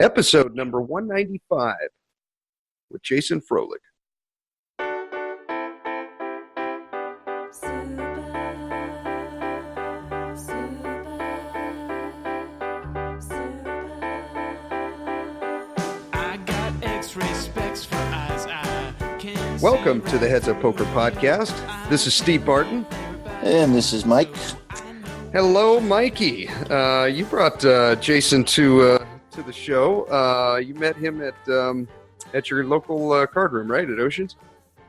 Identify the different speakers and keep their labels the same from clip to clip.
Speaker 1: episode number 195 with Jason Froelich. Welcome to the Heads Up Poker Podcast. This is Steve Barton.
Speaker 2: And this is Mike.
Speaker 1: Hello, Mikey. You brought Jason to the show. You met him at your local card room, right? At Oceans?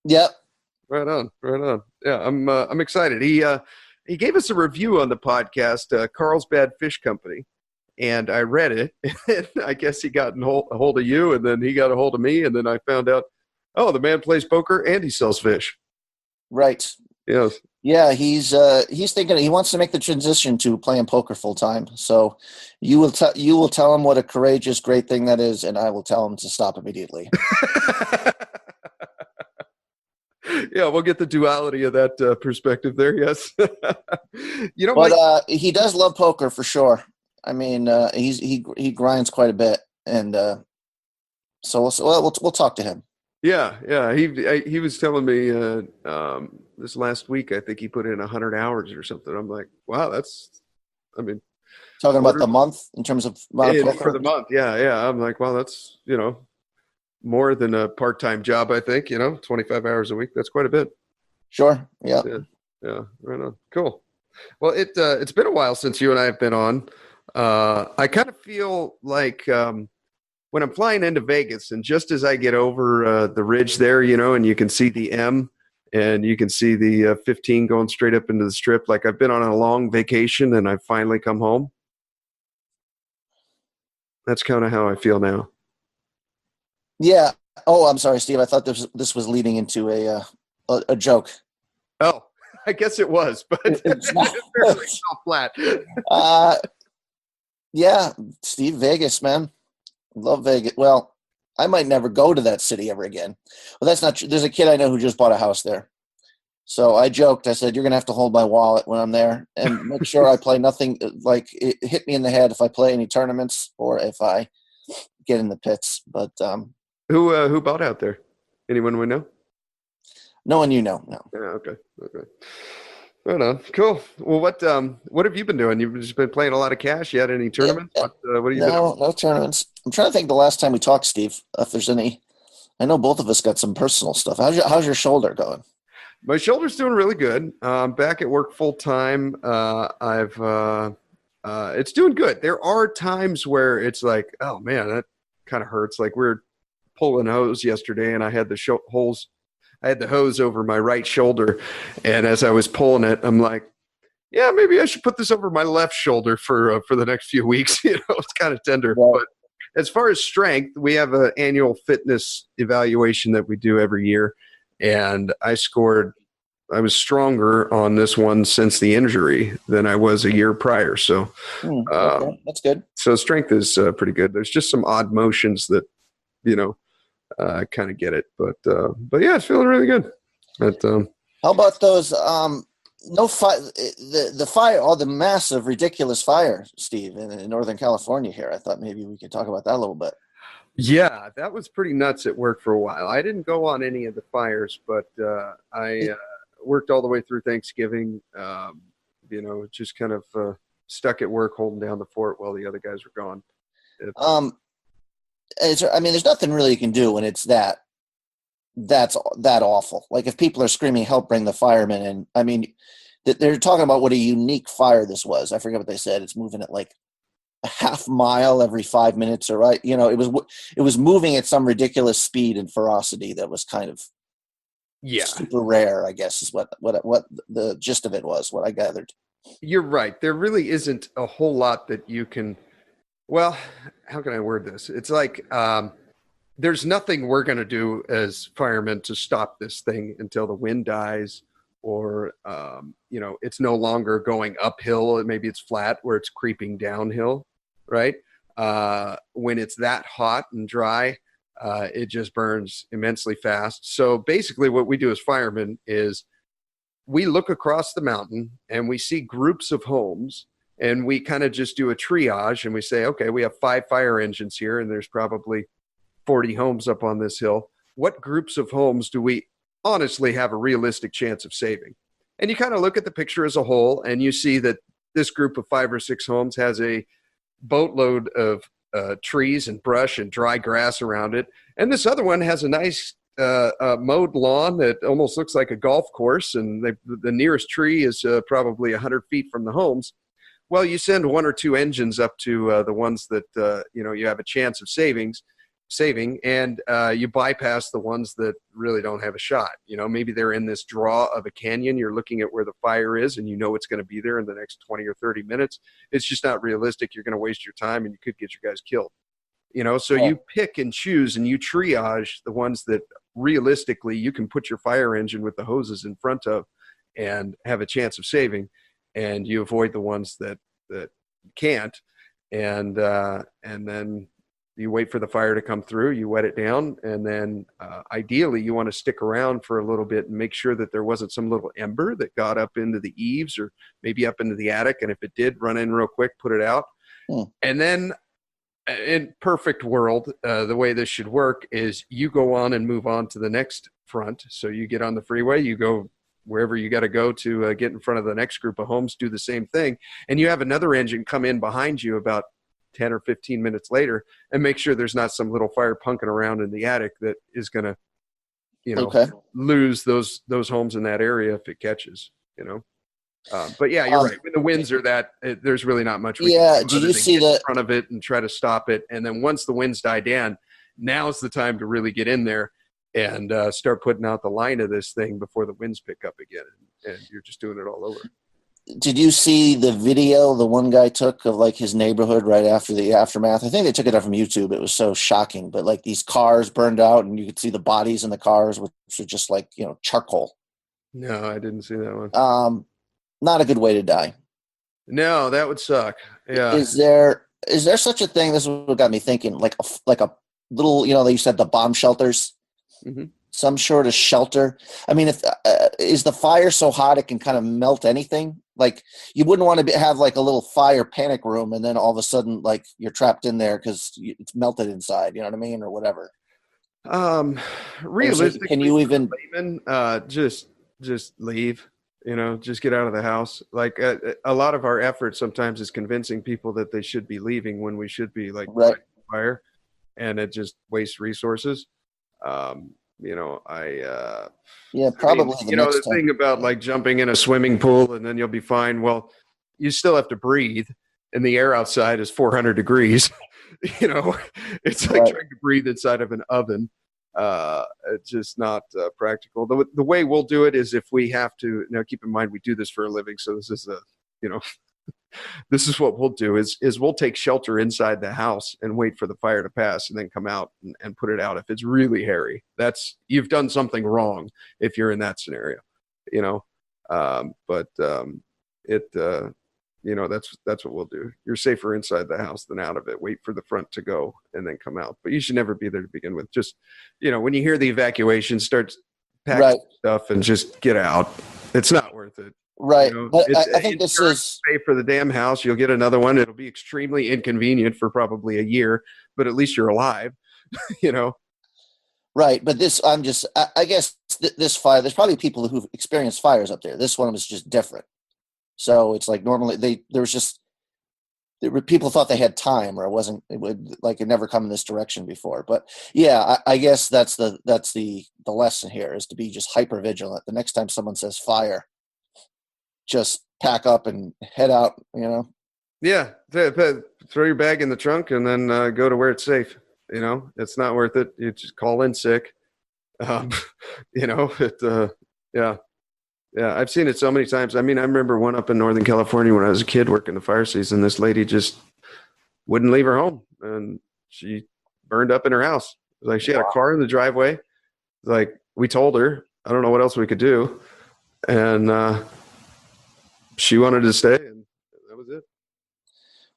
Speaker 2: Yep.
Speaker 1: Right on. Yeah, I'm excited. He gave us a review on the podcast, Carlsbad Fish Company, and I read it. And I guess he got a hold of you, and then he got a hold of me, and then I found out, oh, the man plays poker and he sells fish.
Speaker 2: Right.
Speaker 1: Yes.
Speaker 2: Yeah, he's thinking he wants to make the transition to playing poker full time. So you will tell him what a courageous, great thing that is, and I will tell him to stop immediately.
Speaker 1: Yeah, we'll get the duality of that perspective there. Yes.
Speaker 2: But he does love poker for sure. I mean, he grinds quite a bit, and so we'll talk to him.
Speaker 1: Yeah. He was telling me this last week, I think he put in 100 hours or something. I'm like, wow,
Speaker 2: talking about the month in terms of
Speaker 1: for the month. Yeah. I'm like, wow, that's, more than a part-time job, I think, 25 hours a week. That's quite a bit.
Speaker 2: Sure. Yeah.
Speaker 1: Yeah. Right on. Cool. Well, it's been a while since you and I have been on. I kind of feel like, when I'm flying into Vegas, and just as I get over the ridge there, and you can see the M and you can see the 15 going straight up into the strip, like I've been on a long vacation and I've finally come home. That's kind of how I feel now.
Speaker 2: Yeah. Oh, I'm sorry, Steve. I thought this was leading into a joke.
Speaker 1: Oh, I guess it was, but
Speaker 2: it's not
Speaker 1: flat.
Speaker 2: Yeah, Steve, Vegas, man. Love Vegas. Well, I might never go to that city ever again. Well, that's not true. There's a kid I know who just bought a house there. So I joked. I said, you're going to have to hold my wallet when I'm there and make sure I play nothing. Like, it hit me in the head if I play any tournaments or if I get in the pits. But
Speaker 1: who bought out there? Anyone we know?
Speaker 2: No one you know. No.
Speaker 1: Yeah, okay. Right on. Cool. Well, what have you been doing? You've just been playing a lot of cash. You had any tournaments?
Speaker 2: Yeah.
Speaker 1: What are you doing?
Speaker 2: No tournaments. I'm trying to think the last time we talked, Steve, if there's any. I know both of us got some personal stuff. How's your shoulder going?
Speaker 1: My shoulder's doing really good. I'm back at work full time. It's doing good. There are times where it's like, oh man, that kind of hurts. Like we were pulling hose yesterday, and I had the hose over my right shoulder, and as I was pulling it, I'm like, yeah, maybe I should put this over my left shoulder for the next few weeks. It's kind of tender.
Speaker 2: Right.
Speaker 1: But as far as strength, we have an annual fitness evaluation that we do every year, and I was stronger on this one since the injury than I was a year prior. So
Speaker 2: okay. That's good.
Speaker 1: So strength is pretty good. There's just some odd motions that, I kind of get it, but yeah, it's feeling really good. But
Speaker 2: how about those no fire, the fire, all the massive ridiculous fire, Steve, in Northern California here? I thought maybe we could talk about that a little bit.
Speaker 1: Yeah, that was pretty nuts at work for a while. I didn't go on any of the fires, but I worked all the way through Thanksgiving. Just kind of stuck at work holding down the fort while the other guys were gone.
Speaker 2: There's nothing really you can do when it's that's that awful. Like if people are screaming, help, bring the firemen in. I mean, they're talking about what a unique fire this was. I forget what they said. It's moving at like a half mile every 5 minutes, or right. It was moving at some ridiculous speed and ferocity that was kind of super rare, I guess, is what the gist of it was, what I gathered.
Speaker 1: You're right. There really isn't a whole lot that you can, well, how can I word this? It's like, there's nothing we're going to do as firemen to stop this thing until the wind dies, or, it's no longer going uphill. Maybe it's flat where it's creeping downhill, right? When it's that hot and dry, it just burns immensely fast. So basically what we do as firemen is we look across the mountain and we see groups of homes, and we kind of just do a triage, and we say, okay, we have 5 fire engines here, and there's probably 40 homes up on this hill. What groups of homes do we honestly have a realistic chance of saving? And you kind of look at the picture as a whole, and you see that this group of 5 or 6 homes has a boatload of trees and brush and dry grass around it. And this other one has a nice mowed lawn that almost looks like a golf course. And the nearest tree is probably 100 feet from the homes. Well, you send 1 or 2 engines up to the ones that, you have a chance of saving, and you bypass the ones that really don't have a shot. Maybe they're in this draw of a canyon. You're looking at where the fire is, and it's going to be there in the next 20 or 30 minutes. It's just not realistic. You're going to waste your time, and you could get your guys killed. So you pick and choose, and you triage the ones that realistically you can put your fire engine with the hoses in front of and have a chance of saving, and you avoid the ones that you can't. And then you wait for the fire to come through, you wet it down, and then ideally you want to stick around for a little bit and make sure that there wasn't some little ember that got up into the eaves or maybe up into the attic. And if it did, run in real quick, put it out. And then in perfect world, the way this should work is you go on and move on to the next front. So you get on the freeway, you go wherever you got to go to get in front of the next group of homes, do the same thing. And you have another engine come in behind you about 10 or 15 minutes later and make sure there's not some little fire punking around in the attic that is going to, lose those homes in that area if it catches, But yeah, you're right. When the winds are that, there's really not much we can do.
Speaker 2: Did you see
Speaker 1: in front of it and try to stop it? And then once the winds die down, now's the time to really get in there and start putting out the line of this thing before the winds pick up again. And you're just doing it all over.
Speaker 2: Did you see the video the one guy took of like his neighborhood right after the aftermath? I think they took it out from YouTube. It was so shocking, but like these cars burned out and you could see the bodies in the cars, which were just like, charcoal.
Speaker 1: No, I didn't see that one.
Speaker 2: Not a good way to die.
Speaker 1: No, that would suck. Yeah.
Speaker 2: Is there such a thing? This is what got me thinking, like a little, they said the bomb shelters, some sort of shelter. I mean, if is the fire so hot it can kind of melt anything? Like you wouldn't want to have like a little fire panic room, and then all of a sudden, like you're trapped in there because it's melted inside. You know what I mean, or whatever.
Speaker 1: Realistically,
Speaker 2: can you even
Speaker 1: just leave? Just get out of the house. Like a lot of our effort sometimes is convincing people that they should be leaving when we should be like fighting fire, and it just wastes resources.
Speaker 2: Probably.
Speaker 1: The thing about like jumping in a swimming pool and then you'll be fine. Well, you still have to breathe, and the air outside is 400 degrees. It's like trying to breathe inside of an oven. It's just not practical. The way we'll do it is if we have to. Now, keep in mind we do this for a living, so this is this is what we'll do is we'll take shelter inside the house and wait for the fire to pass and then come out and put it out. If it's really hairy, you've done something wrong if you're in that scenario, that's what we'll do. You're safer inside the house than out of it. Wait for the front to go and then come out. But you should never be there to begin with. Just, when you hear the evacuation, start packing stuff and just get out. It's not worth it.
Speaker 2: Right. But I think this is
Speaker 1: pay for the damn house. You'll get another one. It'll be extremely inconvenient for probably a year, but at least you're alive,
Speaker 2: Right. But I guess this fire, there's probably people who've experienced fires up there. This one was just different. So it's like normally people thought they had time, or it never come in this direction before. But yeah, I guess that's the lesson here is to be just hyper vigilant. The next time someone says fire, just pack up and head out,
Speaker 1: Yeah. Throw your bag in the trunk and then go to where it's safe. It's not worth it. You just call in sick. Yeah, I've seen it so many times. I mean, I remember one up in Northern California when I was a kid working the fire season. This lady just wouldn't leave her home, and she burned up in her house. It was like she had a car in the driveway. Like we told her, I don't know what else we could do, and she wanted to stay, and that was it.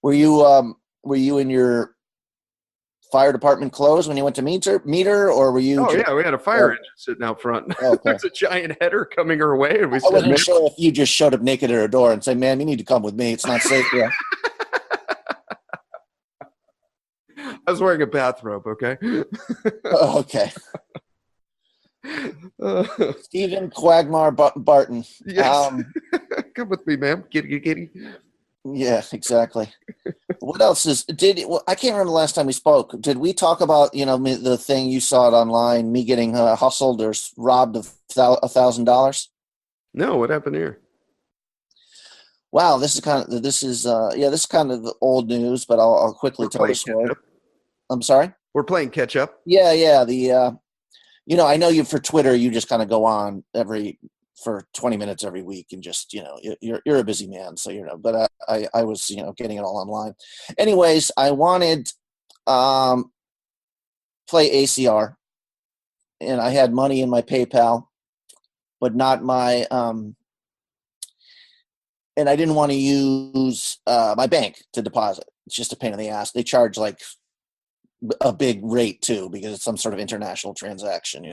Speaker 2: Were you in your fire department closed when you went to meter, or were you?
Speaker 1: Oh yeah, we had a fire engine sitting out front.
Speaker 2: Okay.
Speaker 1: There's a giant header coming her way, and we
Speaker 2: I
Speaker 1: said,
Speaker 2: wasn't
Speaker 1: "Man,
Speaker 2: sure if you just showed up naked at her door and say, "Man, you need to come with me. It's not safe here."
Speaker 1: I was wearing a bathrobe." Okay.
Speaker 2: Okay. Stephen Quagmire Barton.
Speaker 1: Yes. Come with me, ma'am. Kitty.
Speaker 2: Yeah, exactly. What else I can't remember the last time we spoke. Did we talk about, the thing you saw it online, me getting hustled or robbed of $1,000?
Speaker 1: No, what happened here?
Speaker 2: Wow, this is kind of old news, but I'll quickly tell the story. I'm sorry?
Speaker 1: We're playing catch up.
Speaker 2: Yeah. I know you for Twitter, you just kind of go on for 20 minutes every week and just, you're a busy man. So, but I was, getting it all online. Anyways, I wanted play ACR, and I had money in my PayPal, but not my, and I didn't want to use my bank to deposit. It's just a pain in the ass. They charge like a big rate too, because it's some sort of international transaction,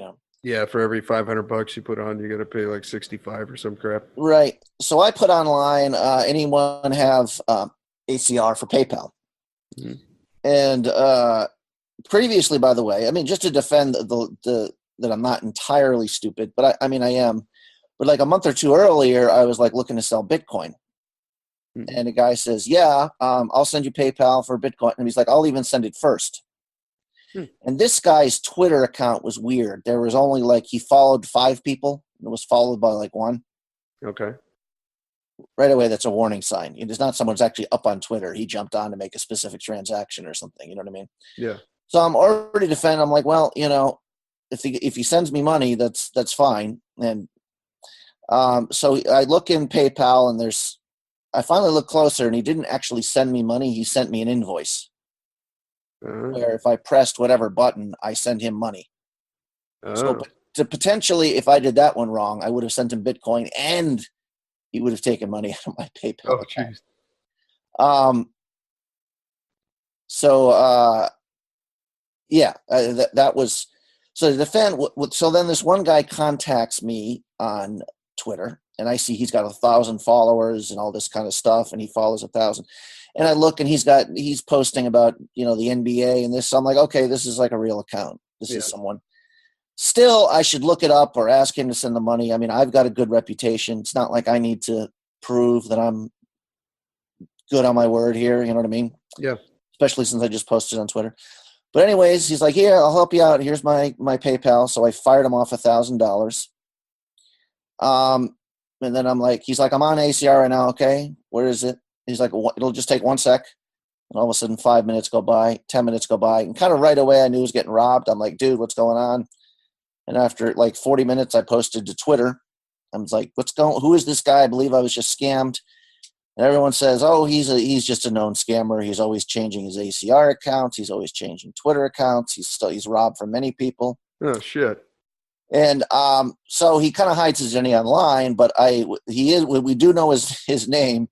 Speaker 1: Yeah, for every $500 you put on, you got to pay like 65 or some crap.
Speaker 2: Right. So I put online, anyone have ACR for PayPal? Mm-hmm. And previously, by the way, I mean, just to defend that I'm not entirely stupid, but I am. But like a month or two earlier, I was like looking to sell Bitcoin. Mm-hmm. And the guy says, yeah, I'll send you PayPal for Bitcoin. And he's like, I'll even send it first. And this guy's Twitter account was weird. There was only he followed 5 people. And it was followed by 1.
Speaker 1: Okay.
Speaker 2: Right away, that's a warning sign. It's not someone's actually up on Twitter. He jumped on to make a specific transaction or something. You know what I mean?
Speaker 1: Yeah.
Speaker 2: So I'm already defending. I'm like, well, if he sends me money, that's fine. And so I look in PayPal, and I finally look closer, and he didn't actually send me money. He sent me an invoice. Where if I pressed whatever button, I send him money. So to potentially, if I did that one wrong, I would have sent him Bitcoin, and he would have taken money out of my PayPal account. That was so to defend. So then this one guy contacts me on Twitter, and I see he's got 1,000 followers and all this kind of stuff, and he follows 1,000. And I look, and he's posting about, the NBA and this. So I'm like, okay, this is like a real account. This is someone. Still, I should look it up or ask him to send the money. I mean, I've got a good reputation. It's not like I need to prove that I'm good on my word here. You know what I mean?
Speaker 1: Yeah.
Speaker 2: Especially since I just posted on Twitter. But anyways, he's like, here, I'll help you out. Here's my PayPal. So I fired him off $1,000. And then he's like, I'm on ACR right now. Okay. Where is it? He's like, it'll just take 1 sec. And all of a sudden, 5 minutes go by, 10 minutes go by. And kind of right away, I knew he was getting robbed. I'm like, dude, what's going on? And after 40 minutes, I posted to Twitter. I was like, who is this guy? I believe I was just scammed. And everyone says, oh, he's just a known scammer. He's always changing his ACR accounts. He's always changing Twitter accounts. He's robbed from many people.
Speaker 1: Oh, shit. And
Speaker 2: so he kind of hides his identity online, but we do know his name.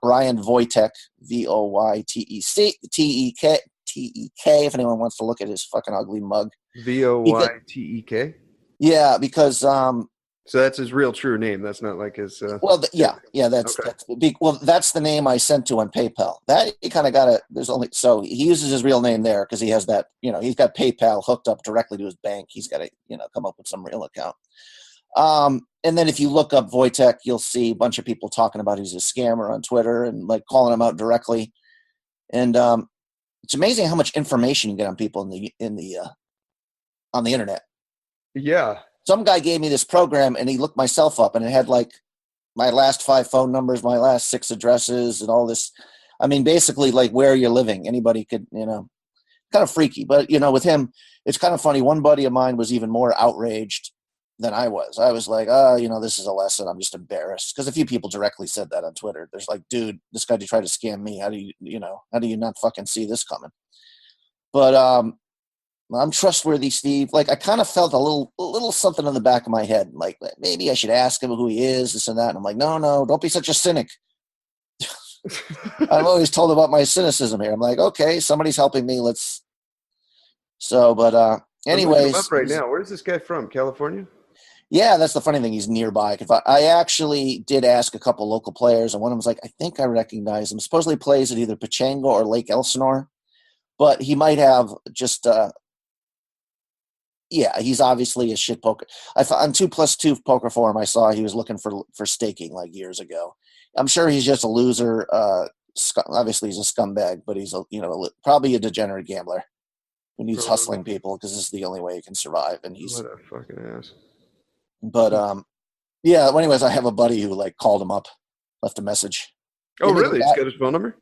Speaker 2: Brian Wojtek, Voytek, if anyone wants to look at his fucking ugly mug.
Speaker 1: Voytek?
Speaker 2: Yeah, because
Speaker 1: so that's his real true name. That's not like his
Speaker 2: that's the name I sent to on PayPal. That he kind of got so he uses his real name there because he has that, he's got PayPal hooked up directly to his bank. He's got to, come up with some real account. And then if you look up Wojtek, you'll see a bunch of people talking about he's a scammer on Twitter and calling him out directly. And it's amazing how much information you get on people on the internet.
Speaker 1: Yeah.
Speaker 2: Some guy gave me this program, and he looked myself up, and it had my last 5 phone numbers, my last 6 addresses, and all this. I mean, basically where you're living. Anybody could, kind of freaky. But, with him, it's kind of funny. One buddy of mine was even more outraged than I was. I was like, this is a lesson. I'm just embarrassed. Because a few people directly said that on Twitter. There's like, dude, this guy tried to scam me. How do you not fucking see this coming? But I'm trustworthy, Steve. I kind of felt a little something in the back of my head. Like, maybe I should ask him who he is, this and that. And I'm like, no, don't be such a cynic. I'm always told about my cynicism here. I'm like, okay, somebody's helping me. Let's So, but
Speaker 1: I'm looking him
Speaker 2: anyways,
Speaker 1: up right now. Where's this guy from? California?
Speaker 2: yeah, that's the funny thing. He's nearby. I actually did ask a couple local players, and one of them was like, I think I recognize him. Supposedly plays at either Pechengo or Lake Elsinore, but he might have just, yeah, he's obviously a shit poker. On 2+2 Poker Forum, I saw he was looking for staking like years ago. I'm sure he's just a loser. Obviously, he's a scumbag, but he's probably a degenerate gambler who needs hustling people because this is the only way he can survive. And he's
Speaker 1: what a fucking ass.
Speaker 2: But yeah. Well, anyways, I have a buddy who like called him up, left a message.
Speaker 1: Oh, really? He's got his phone number?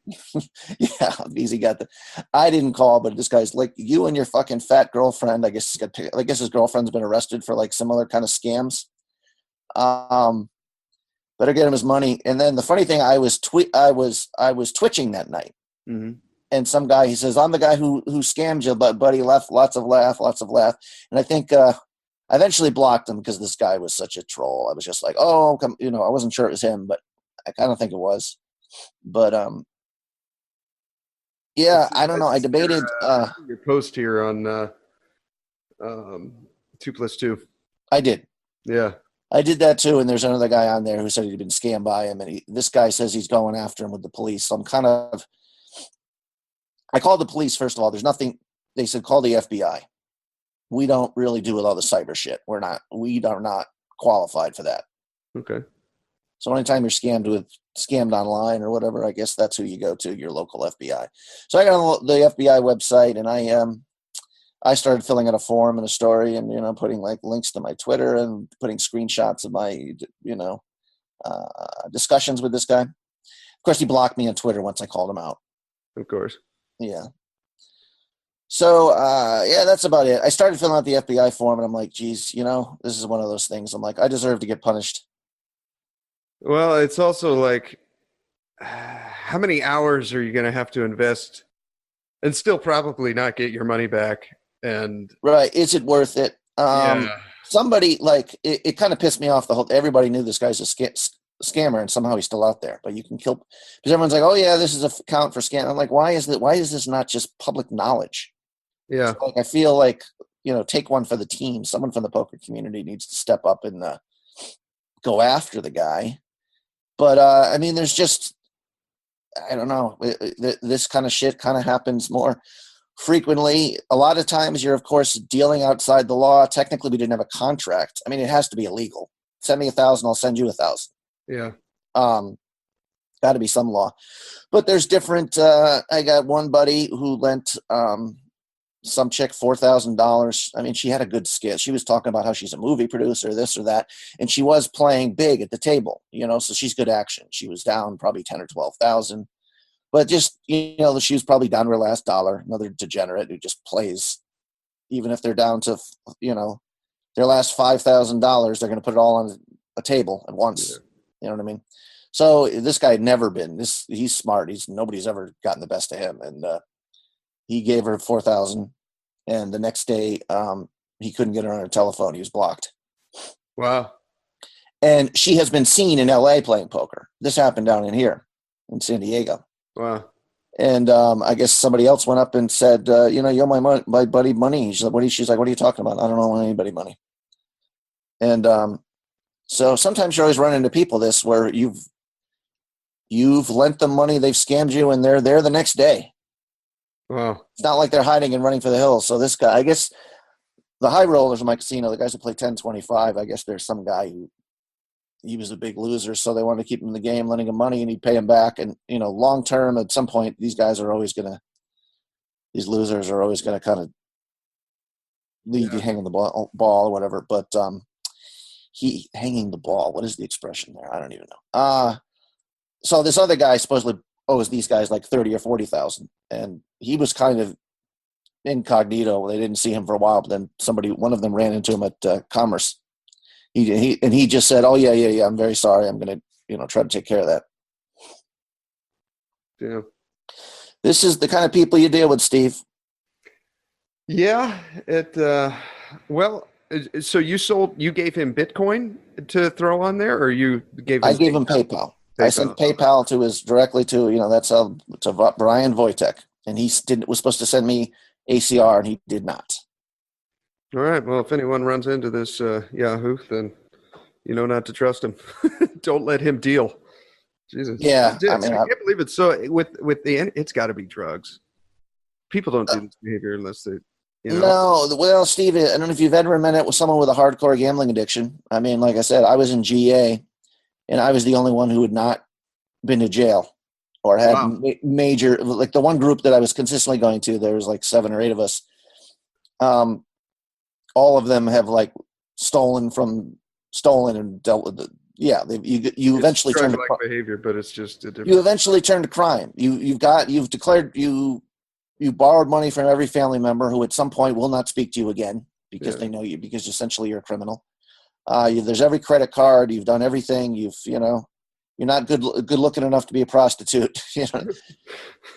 Speaker 2: Yeah, easy got that. I didn't call, but this guy's like, you and your fucking fat girlfriend. I guess his girlfriend's been arrested for like similar kind of scams. Better get him his money. And then the funny thing, I was twitching that night, and some guy, he says, I'm the guy who scammed you, but buddy, left lots of laugh. And I think I eventually blocked him because this guy was such a troll. I was just like, oh, I wasn't sure it was him, but I kind of think it was. But yeah, I don't know. I debated
Speaker 1: your post here on 2+2.
Speaker 2: I did.
Speaker 1: Yeah.
Speaker 2: I did that too, and there's another guy on there who said he'd been scammed by him, and this guy says he's going after him with the police. So I called the police, first of all. There's nothing. They said, call the FBI. We don't really do with all the cyber shit. We are not qualified for that.
Speaker 1: Okay.
Speaker 2: So anytime you're scammed online or whatever, I guess that's who you go to, your local FBI. So I got on the FBI website, and I started filling out a form and a story, and putting like links to my Twitter and putting screenshots of my discussions with this guy. Of course, he blocked me on Twitter once I called him out.
Speaker 1: Of course.
Speaker 2: Yeah. So yeah, that's about it. I started filling out the FBI form, and I'm like, geez, this is one of those things. I'm like, I deserve to get punished.
Speaker 1: Well, it's also like, how many hours are you going to have to invest and still probably not get your money back? And
Speaker 2: right, is it worth it?
Speaker 1: Yeah.
Speaker 2: Somebody like it kind of pissed me off. Everybody knew this guy's a scammer, and somehow he's still out there. But you can kill because everyone's like, oh yeah, this is a account for scam. I'm like, why is this not just public knowledge?
Speaker 1: Yeah.
Speaker 2: So, like, I feel like take one for the team. Someone from the poker community needs to step up and go after the guy. But I mean, there's just, I don't know. This kind of shit kind of happens more frequently. A lot of times you're, of course, dealing outside the law. Technically, we didn't have a contract. I mean, it has to be illegal. Send me 1,000, I'll send you 1,000.
Speaker 1: Yeah.
Speaker 2: Got to be some law. But there's different. I got one buddy who lent some chick $4,000. I mean, she had a good skill. She was talking about how she's a movie producer, this or that, and she was playing big at the table, so she's good action. She was down probably 10 or 12,000, but just, she was probably down to her last dollar. Another degenerate who just plays, even if they're down to, their last $5,000, they're going to put it all on a table at once. Yeah. You know what I mean? So this guy had never been he's smart. Nobody's ever gotten the best of him. And, he gave her 4,000, and the next day he couldn't get her on her telephone. He was blocked.
Speaker 1: Wow.
Speaker 2: And she has been seen in LA playing poker. This happened down in here in San Diego.
Speaker 1: Wow.
Speaker 2: And I guess somebody else went up and said, you owe my buddy money. She's like, what are you talking about? I don't owe anybody money. And so sometimes you always run into people where you've lent them money, they've scammed you, and they're there the next day.
Speaker 1: Wow.
Speaker 2: It's not like they're hiding and running for the hills. So this guy, I guess the high rollers in my casino, the guys who play 10-25, I guess there's some guy who he was a big loser, so they wanted to keep him in the game, lending him money, and he'd pay him back. And, long term, at some point, these losers are always going to kind of leave you hanging the ball or whatever. But he hanging the ball, what is the expression there? I don't even know. So this other guy supposedly owes these guys like 30 or 40,000, and he was kind of incognito. They didn't see him for a while, but then one of them ran into him at Commerce. He just said, oh yeah, I'm very sorry, I'm gonna try to take care of that.
Speaker 1: Yeah,
Speaker 2: this is the kind of people you deal with, Steve.
Speaker 1: Yeah. Well, so you gave him Bitcoin to throw on there, or you gave him
Speaker 2: I gave him PayPal. I sent PayPal directly to Brian Wojtek, and he was supposed to send me ACR, and he did not.
Speaker 1: All right. Well, if anyone runs into this Yahoo, then you know not to trust him. Don't let him deal. Jesus.
Speaker 2: Yeah,
Speaker 1: I
Speaker 2: I mean,
Speaker 1: can't believe it. So with the it's got to be drugs. People don't do this behavior unless they,
Speaker 2: no. Well, Steve, I don't know if you've ever met it with someone with a hardcore gambling addiction. I mean, like I said, I was in GA, and I was the only one who had not been to jail or had major, like the one group that I was consistently going to, there was like 7 or 8 of us. All of them have like stolen and dealt with it. Yeah, you eventually turn to
Speaker 1: behavior, but it's just a different.
Speaker 2: You eventually turn to crime. You've declared you borrowed money from every family member who at some point will not speak to you again because they know you, because essentially you're a criminal. There's every credit card. You've done everything. You're not good looking enough to be a prostitute.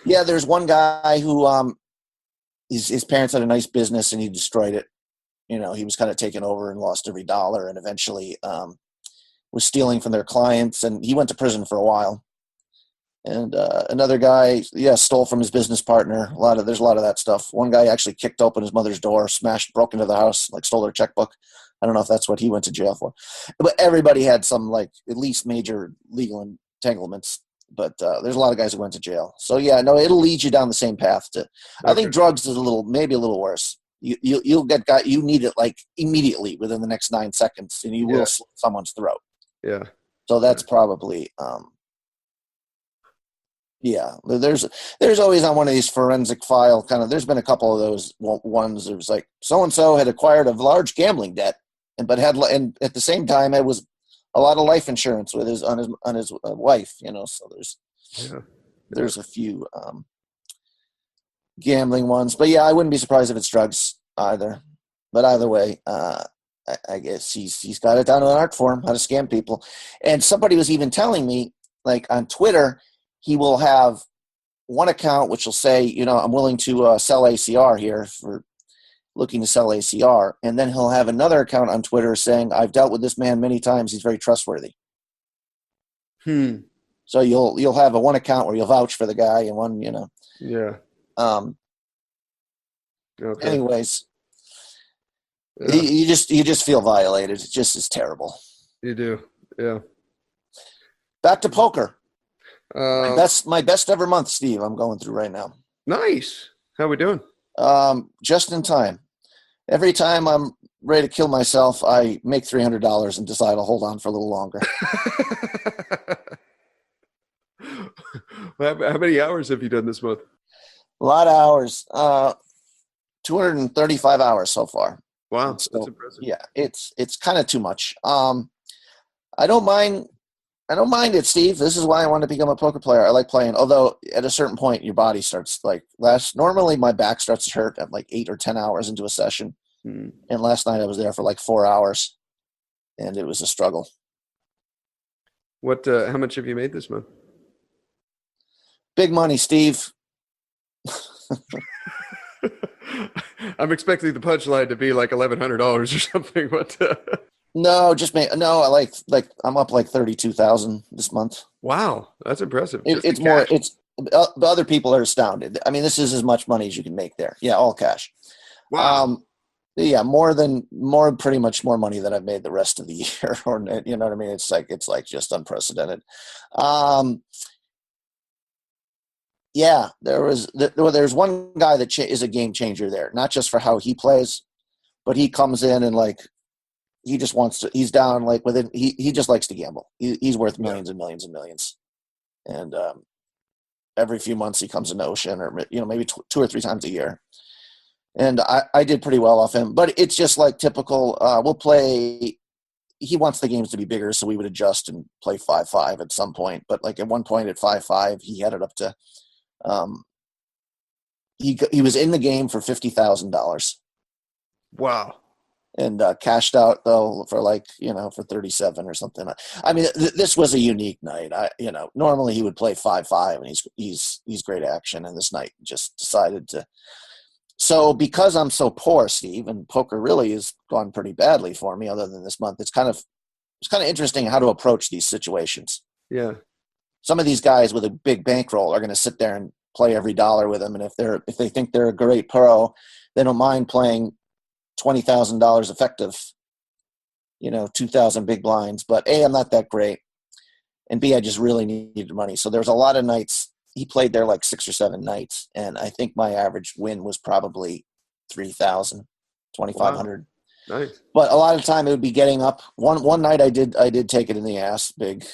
Speaker 2: Yeah, there's one guy who his parents had a nice business and he destroyed it. He was kind of taken over and lost every dollar, and eventually was stealing from their clients, and he went to prison for a while. And another guy, stole from his business partner. There's a lot of that stuff. One guy actually kicked open his mother's door, broke into the house, like stole her checkbook. I don't know if that's what he went to jail for, but everybody had some like at least major legal entanglements. But there's a lot of guys who went to jail. So it'll lead you down the same path. I think drugs is maybe a little worse. You'll get you need it like immediately within the next 9 seconds, and you will slit someone's throat.
Speaker 1: Yeah.
Speaker 2: So that's probably There's always on one of these forensic file kind of. There's been a couple of those ones. It was like so and so had acquired a large gambling debt, and at the same time it was a lot of life insurance with his wife. So there's a few gambling ones, but I wouldn't be surprised if it's drugs either. But either way, I guess he's got it down to an art form how to scam people. And somebody was even telling me, like on Twitter, he will have one account which will say, I'm willing to sell ACR here for looking to sell ACR, and then he'll have another account on Twitter saying, I've dealt with this man many times. He's very trustworthy. So you'll have one account where you'll vouch for the guy, and one,
Speaker 1: Yeah. Okay.
Speaker 2: Anyways, you just feel violated. It just is terrible.
Speaker 1: You do. Yeah.
Speaker 2: Back to poker. My best ever month, Steve. I'm going through right now.
Speaker 1: Nice. How we doing?
Speaker 2: Just in time. Every time I'm ready to kill myself, I make $300 and decide I'll hold on for a little longer.
Speaker 1: How many hours have you done this month?
Speaker 2: A lot of hours. 235 hours so far.
Speaker 1: Wow, so, that's impressive.
Speaker 2: Yeah, it's kind of too much. I don't mind it, Steve. This is why I want to become a poker player. I like playing, although at a certain point your body starts normally my back starts to hurt at like 8 or 10 hours into a session. And last night I was there for like 4 hours and it was a struggle.
Speaker 1: How much have you made this month?
Speaker 2: Big money, Steve.
Speaker 1: I'm expecting the punchline to be like $1,100 or something. What?
Speaker 2: No, I'm up like 32,000 this month.
Speaker 1: Wow, that's impressive.
Speaker 2: It's more. It's other people are astounded. I mean, this is as much money as you can make there. Yeah, all cash.
Speaker 1: Wow.
Speaker 2: Pretty much more money than I've made the rest of the year. Or you know what I mean? It's like just unprecedented. There's one guy that is a game changer there, not just for how he plays, but he comes in and like. He just wants to. He's down like within. He just likes to gamble. He's worth millions and millions and millions, and every few months he comes into Ocean, or maybe 2 or 3 times a year. And I did pretty well off him, but it's just like typical. We'll play. He wants the games to be bigger, so we would adjust and play 5-5 at some point. But like at one point at 5-5, he had it up to. He was in the game for $50,000.
Speaker 1: Wow.
Speaker 2: And cashed out though for for 37 or something. I mean, this was a unique night. Normally he would play 5-5 and he's great action. And this night just decided to. So because I'm so poor, Steve, and poker really has gone pretty badly for me, other than this month, it's kind of interesting how to approach these situations.
Speaker 1: Yeah.
Speaker 2: Some of these guys with a big bankroll are going to sit there and play every dollar with them. And if they think they're a great pro, they don't mind playing $20,000 effective, 2,000 big blinds. But A, I'm not that great. And B, I just really needed money. So there's a lot of nights. He played there like 6 or 7 nights. And I think my average win was probably 3,000, 2,500.
Speaker 1: Wow. Nice.
Speaker 2: But a lot of the time it would be getting up. One night I did take it in the ass big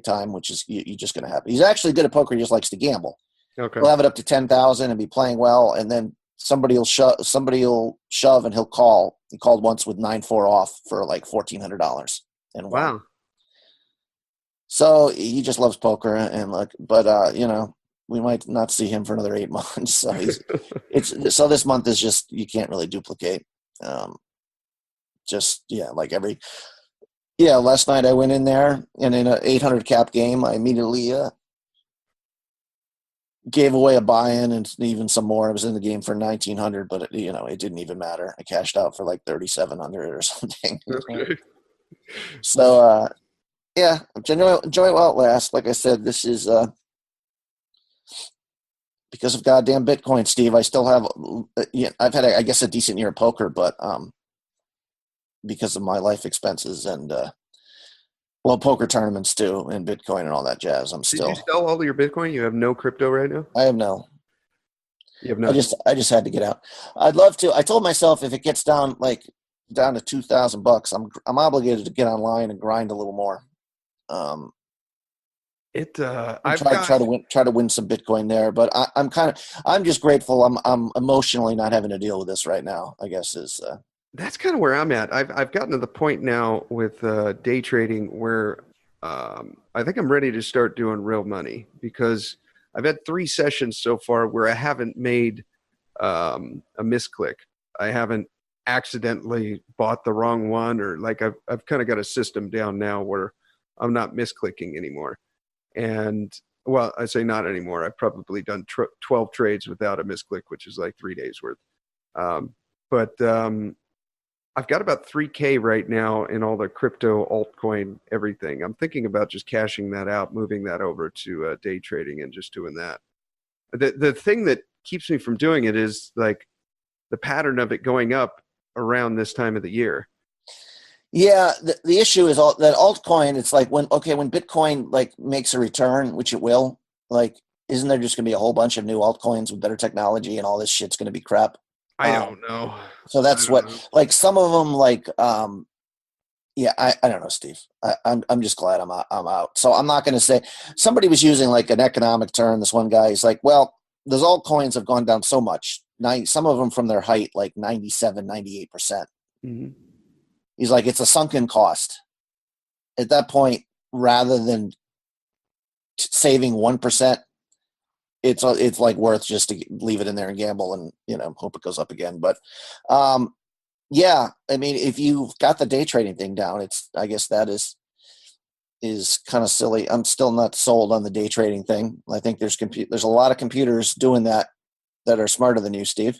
Speaker 2: time, which is you just going to happen. He's actually good at poker. He just likes to gamble.
Speaker 1: Okay.
Speaker 2: He'll have it up to 10,000 and be playing well. And then somebody will shove and he'll call. He called once with 9-4 off for like $1,400 and won.
Speaker 1: Wow.
Speaker 2: So he just loves poker but we might not see him for another 8 months. So so this month is just, you can't really duplicate. Last night I went in there and in an 800 cap game, I immediately gave away a buy-in and even some more. I was in the game for 1,900, but it didn't even matter. I cashed out for like 3,700 or something.
Speaker 1: Okay.
Speaker 2: So, enjoy it while it lasts. Like I said, this is because of goddamn Bitcoin, Steve. I still have, I've had, I guess, a decent year of poker, but because of my life expenses and poker tournaments too, and Bitcoin and all that jazz,
Speaker 1: Did you sell all of your Bitcoin? You have no crypto right now?
Speaker 2: I have no.
Speaker 1: You have no.
Speaker 2: I just had to get out. I'd love to. I told myself if it gets down to $2,000, I'm obligated to get online and grind a little more. Try to win some Bitcoin there, but I'm just grateful. I'm emotionally not having to deal with this right now, I guess is.
Speaker 1: That's kind of where I'm at. I've gotten to the point now with day trading where I think I'm ready to start doing real money, because I've had 3 sessions so far where I haven't made a misclick. I haven't accidentally bought the wrong one, or like I've kind of got a system down now where I'm not misclicking anymore. And well, I say not anymore. I've probably done 12 trades without a misclick, which is like 3 days worth. But I've got about 3K right now in all the crypto, altcoin, everything. I'm thinking about just cashing that out, moving that over to day trading and just doing that. The thing that keeps me from doing it is like the pattern of it going up around this time of the year.
Speaker 2: Yeah, the issue is that altcoin. It's like when Bitcoin like makes a return, which it will. Like, isn't there just going to be a whole bunch of new altcoins with better technology, and all this shit's going to be crap?
Speaker 1: I don't know.
Speaker 2: So that's like some of them like I don't know, Steve. I'm just glad I'm out. So I'm not going to say. Somebody was using like an economic term. This one guy is like, well, those altcoins have gone down so much. Some of them from their height, like 97, 98%.
Speaker 1: Mm-hmm.
Speaker 2: He's like, it's a sunken cost. At that point, rather than saving 1%, it's like worth just to leave it in there and gamble and hope it goes up again. But I mean, if you've got the day trading thing down, I guess that is kind of silly. I'm still not sold on the day trading thing. I think there's a lot of computers doing that are smarter than you, Steve.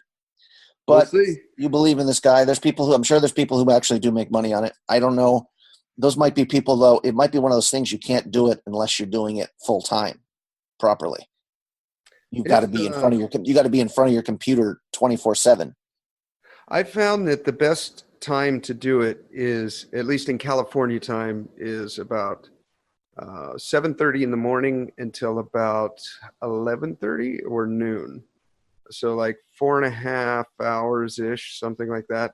Speaker 2: But
Speaker 1: we'll see.
Speaker 2: You believe in this guy. I'm sure there's people who actually do make money on it. I don't know. Those might be people, though. It might be one of those things you can't do it unless you're doing it full time, properly. You've got to be in front of your computer 24/7.
Speaker 1: I found that the best time to do it is, at least in California time, is about 7:30 in the morning until about 11:30 or noon. So like 4.5 hours ish, something like that.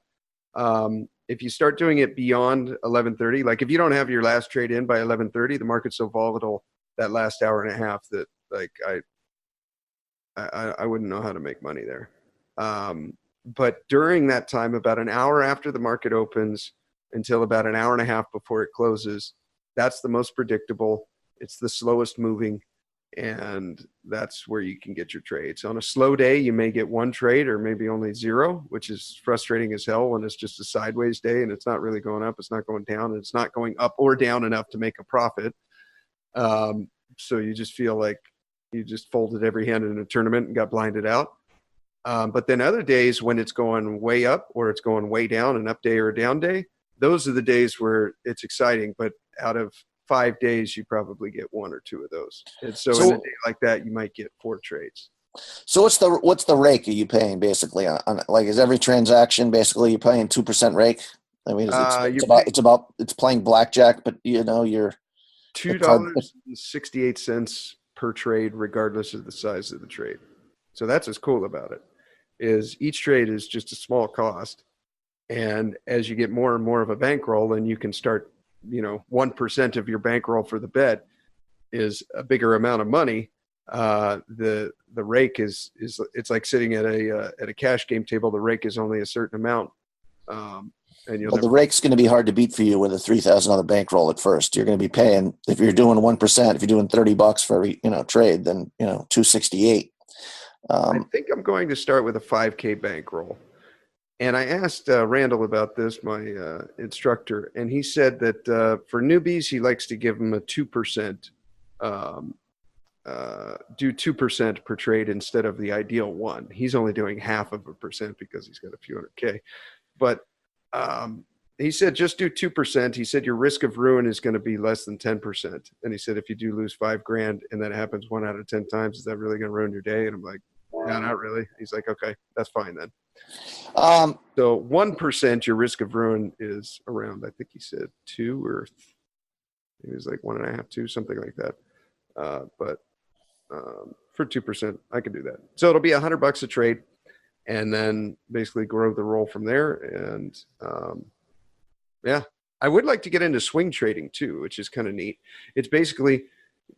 Speaker 1: If you start doing it beyond 11:30, like if you don't have your last trade in by 11:30, the market's so volatile that last hour and a half that like I wouldn't know how to make money there. But during that time, about an hour after the market opens until about an hour and a half before it closes, that's the most predictable. It's the slowest moving, and that's where you can get your trades. On a slow day, you may get 1 trade or maybe only 0, which is frustrating as hell when it's just a sideways day and it's not really going up, it's not going down, and it's not going up or down enough to make a profit. So you just feel like you just folded every hand in a tournament and got blinded out. But then other days when it's going way up or it's going way down, an up day or a down day, those are the days where it's exciting. But out of 5 days, you probably get 1 or 2 of those. And so in a day like that, you might get 4 trades.
Speaker 2: So what's the rake are you paying basically on like, is every transaction basically you're paying 2% rake? I mean,
Speaker 1: You're paying
Speaker 2: it's playing blackjack, but you're the card.
Speaker 1: $2.68 per trade, regardless of the size of the trade. So that's what's cool about it. Is each trade is just a small cost, and as you get more and more of a bankroll, and you can start, 1% of your bankroll for the bet is a bigger amount of money. The rake is it's like sitting at a cash game table. The rake is only a certain amount, and
Speaker 2: Well, the rake's going to be hard to beat for you with a $3,000 bankroll at first. You're going to be paying, if you're doing 1%, if you're doing $30 for every trade, then 268.
Speaker 1: I think I'm going to start with a 5K bankroll. And I asked Randall about this, my instructor, and he said that for newbies, he likes to give them a 2%, do 2% per trade instead of the ideal 1%. He's only doing 0.5% because he's got a few hundred K. But he said just do 2%. He said your risk of ruin is going to be less than 10%. And he said if you do lose $5,000 and that happens 1 out of 10 times, is that really going to ruin your day? And I'm like, no, not really. He's like, okay, that's fine then. So 1%, your risk of ruin is around, I think he said 2, or it was like 1.5, 2, something like that. But for 2%, I can do that. So it'll be $100 a trade, and then basically grow the roll from there. And yeah, I would like to get into swing trading too, which is kind of neat. It's basically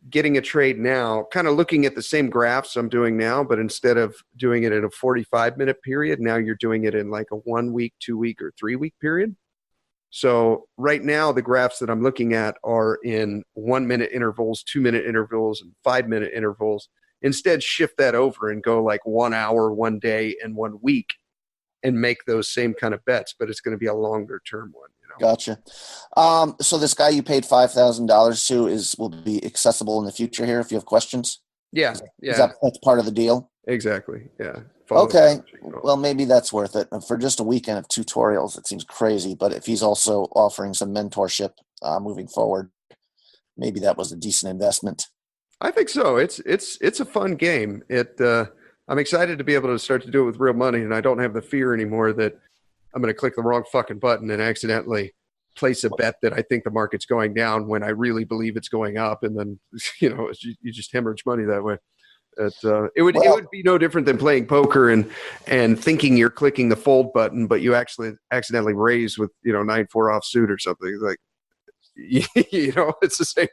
Speaker 1: getting a trade now, kind of looking at the same graphs I'm doing now, but instead of doing it in a 45-minute period, now you're doing it in like a 1 week, 2 week, or 3 week period. So right now, the graphs that I'm looking at are in 1 minute intervals, 2 minute intervals, and 5 minute intervals. Instead, shift that over and go like 1 hour, 1 day, and 1 week, and make those same kind of bets, but it's going to be a longer term one.
Speaker 2: Gotcha. So this guy you paid $5,000 to will be accessible in the future here if you have questions?
Speaker 1: Yeah.
Speaker 2: That's part of the deal?
Speaker 1: Exactly. Yeah.
Speaker 2: Okay. Well, maybe that's worth it. For just a weekend of tutorials, it seems crazy, but if he's also offering some mentorship moving forward, maybe that was a decent investment.
Speaker 1: I think so. It's a fun game. I'm excited to be able to start to do it with real money, and I don't have the fear anymore that I'm going to click the wrong fucking button and accidentally place a bet that I think the market's going down when I really believe it's going up, and then you just hemorrhage money that way. It would be no different than playing poker and thinking you're clicking the fold button, but you actually accidentally raise with 9-4 offsuit or something. Like it's the same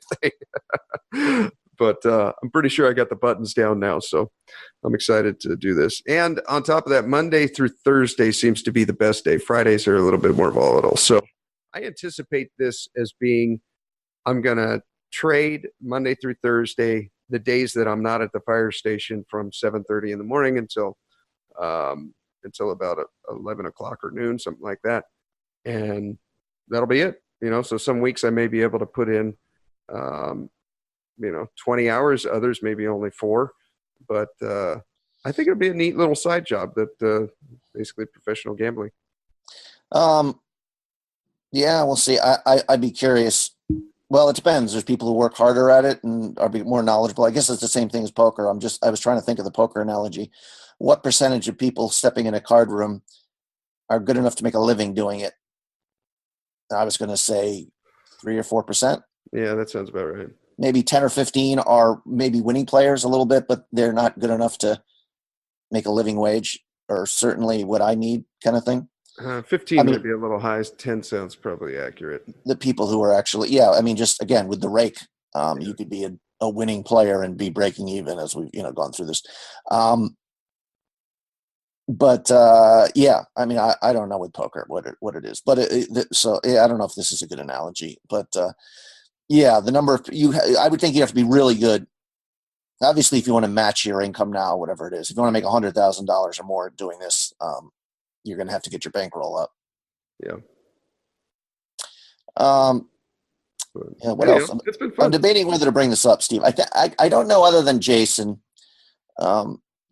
Speaker 1: thing. But I'm pretty sure I got the buttons down now, so I'm excited to do this. And on top of that, Monday through Thursday seems to be the best day. Fridays are a little bit more volatile. So I anticipate this as being, I'm going to trade Monday through Thursday, the days that I'm not at the fire station, from 7:30 in the morning until about 11 o'clock or noon, something like that. And that'll be it. So some weeks I may be able to put in 20 hours, others maybe only 4, but I think it'll be a neat little side job that basically professional gambling.
Speaker 2: Yeah, we'll see. I'd be curious. Well, it depends. There's people who work harder at it and are more knowledgeable. I guess it's the same thing as poker. I was trying to think of the poker analogy. What percentage of people stepping in a card room are good enough to make a living doing it? I was going to say 3 or 4%.
Speaker 1: Yeah, that sounds about right.
Speaker 2: Maybe 10 or 15 are maybe winning players a little bit, but they're not good enough to make a living wage, or certainly what I need, kind of thing.
Speaker 1: 15 might be a little high. 10 sounds probably accurate.
Speaker 2: The people who are actually, just again with the rake, you could be a winning player and be breaking even, as we've gone through this. I don't know with poker what it is, but I don't know if this is a good analogy, but. The number of I would think you have to be really good. Obviously, if you want to match your income now, whatever it is, if you want to make $100,000 or more doing this, you're going to have to get your bankroll up.
Speaker 1: Yeah.
Speaker 2: What else?
Speaker 1: It's been fun.
Speaker 2: I'm debating whether to bring this up, Steve. I don't know other than Jason.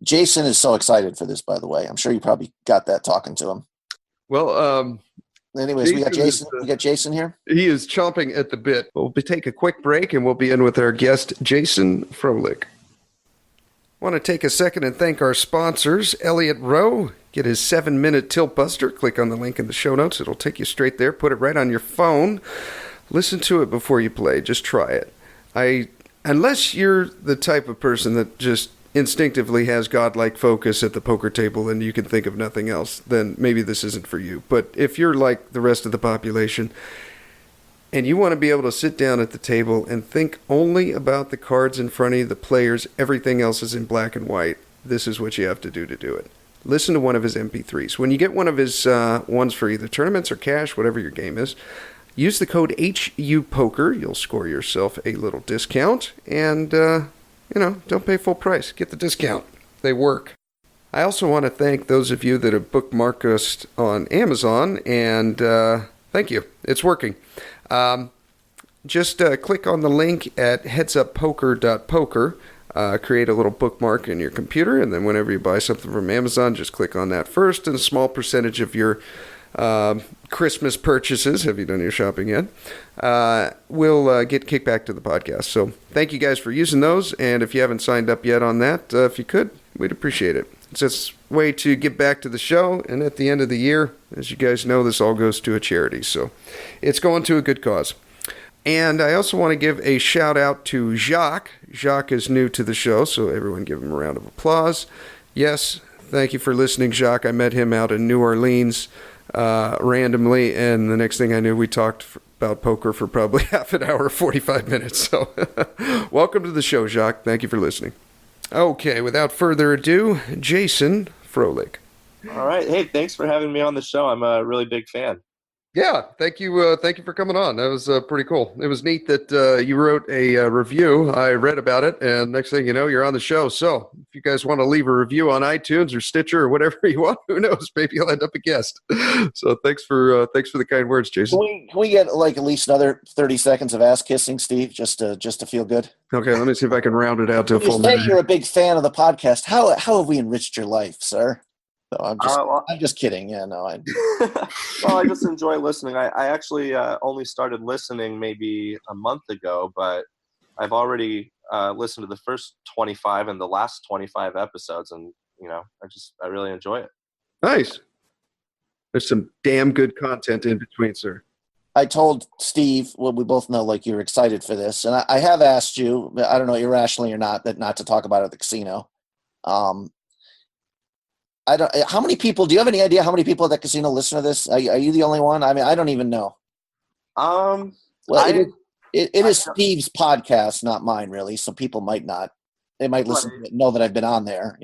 Speaker 2: Jason is so excited for this, by the way. I'm sure you probably got that talking to him.
Speaker 1: Well,
Speaker 2: anyways, we got Jason here.
Speaker 1: He is chomping at the bit. We'll take a quick break, and we'll be in with our guest, Jason Froelich. Want to take a second and thank our sponsors, Elliot Roe. Get his 7-minute Tilt-Buster. Click on the link in the show notes. It'll take you straight there. Put it right on your phone. Listen to it before you play. Just try it. Unless you're the type of person that just instinctively has godlike focus at the poker table and you can think of nothing else, then maybe this isn't for you. But if you're like the rest of the population and you want to be able to sit down at the table and think only about the cards in front of you, the players, everything else is in black and white, this is what you have to do it. Listen to one of his MP3s. When you get one of his ones for either tournaments or cash, whatever your game is, use the code HUPOKER. You'll score yourself a little discount. And, don't pay full price. Get the discount. They work. I also want to thank those of you that have bookmarked us on Amazon. And thank you. It's working. Just click on the link at headsuppoker.poker. Create a little bookmark in your computer, and then whenever you buy something from Amazon, just click on that first, and a small percentage of your Christmas purchases, have you done your shopping yet, will get kicked back to the podcast. So thank you guys for using those, and if you haven't signed up yet on that, if you could, we'd appreciate it. It's just a way to give back to the show, and at the end of the year, as you guys know, this all goes to a charity, so it's going to a good cause. And I also want to give a shout out to Jacques. Jacques is new to the show, so everyone give him a round of applause. Yes, thank you for listening, Jacques. I met him out in New Orleans randomly, and the next thing I knew, we talked about poker for probably half an hour, 45 minutes. So welcome to the show, Jacques. Thank you for listening. Okay, without further ado, Jason Froelich.
Speaker 3: All right. Hey, thanks for having me on the show. I'm a really big fan.
Speaker 1: Yeah, thank you. Thank you for coming on. That was pretty cool. It was neat that you wrote a review. I read about it, and next thing you know, you're on the show. So if you guys want to leave a review on iTunes or Stitcher or whatever you want, who knows? Maybe you'll end up a guest. So thanks for the kind words, Jason.
Speaker 2: Can we get like at least another 30 seconds of ass kissing, Steve, just to feel good?
Speaker 1: Okay, let me see if I can round it out to a full minute.
Speaker 2: You're a big fan of the podcast. How have we enriched your life, sir? No, I'm just kidding. Yeah, no.
Speaker 3: Well, I just enjoy listening. I actually only started listening maybe a month ago, but I've already listened to the first 25 and the last 25 episodes, and I really enjoy it.
Speaker 1: Nice. There's some damn good content in between, sir.
Speaker 2: I told Steve, well, we both know, like, you're excited for this, and I have asked you, I don't know, irrationally or not, that not to talk about it at the casino. How many people, do you have any idea how many people at that casino listen to this? Are you the only one? I mean, I don't even know. Well, it is Steve's podcast, not mine, really. So people might not, they might listen to it, know that I've been on there,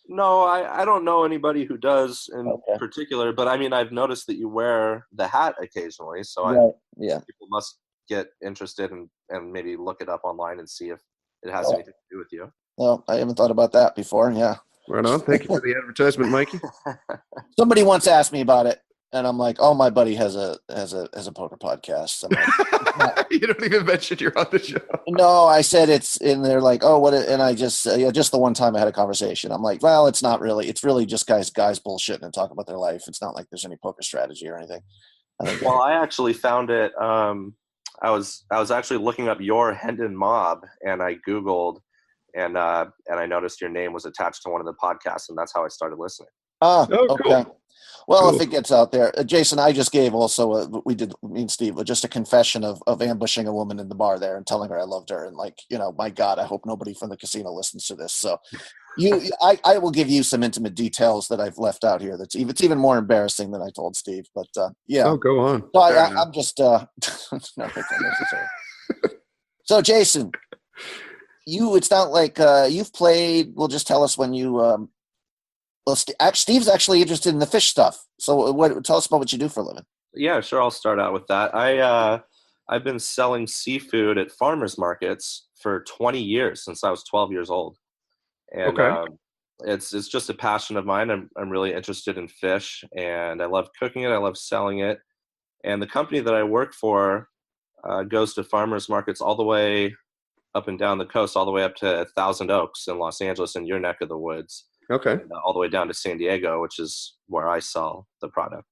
Speaker 3: No, I don't know anybody who does in particular, but I mean, I've noticed that you wear the hat occasionally. So people must get interested and maybe look it up online and see if it has anything to do with you.
Speaker 2: Well, I haven't thought about that before. Yeah.
Speaker 1: Right on. Thank you for the advertisement, Mikey.
Speaker 2: Somebody once asked me about it, and I'm like, "Oh, my buddy has a poker podcast." Like,
Speaker 1: you don't even mention you're on the show.
Speaker 2: No, I said it's, and they're like, "Oh, what?" And I just the one time I had a conversation, I'm like, "Well, it's not really. It's really just guys bullshitting and talking about their life. It's not like there's any poker strategy or anything."
Speaker 3: Well, I actually found it. I was actually looking up your Hendon Mob, and I Googled. And I noticed your name was attached to one of the podcasts, and that's how I started listening.
Speaker 2: Okay.
Speaker 1: Cool.
Speaker 2: Well, cool. If it gets out there, Jason, I just gave also me and Steve, just a confession of ambushing a woman in the bar there and telling her I loved her, and my God, I hope nobody from the casino listens to this. So, I will give you some intimate details that I've left out here. It's even more embarrassing than I told Steve. But yeah.
Speaker 1: Oh, go on.
Speaker 2: So I'm just no, it's not necessary. So, Jason. It's not like you've played. Well, just tell us when you. Steve's actually interested in the fish stuff. So, tell us about what you do for a living.
Speaker 3: Yeah, sure. I'll start out with that. I've been selling seafood at farmers markets for 20 years since I was 12 years old, and it's just a passion of mine. I'm really interested in fish, and I love cooking it. I love selling it, and the company that I work for goes to farmers markets all the way up and down the coast, all the way up to Thousand Oaks in Los Angeles, in your neck of the woods.
Speaker 1: Okay.
Speaker 3: And, all the way down to San Diego, which is where I sell the product.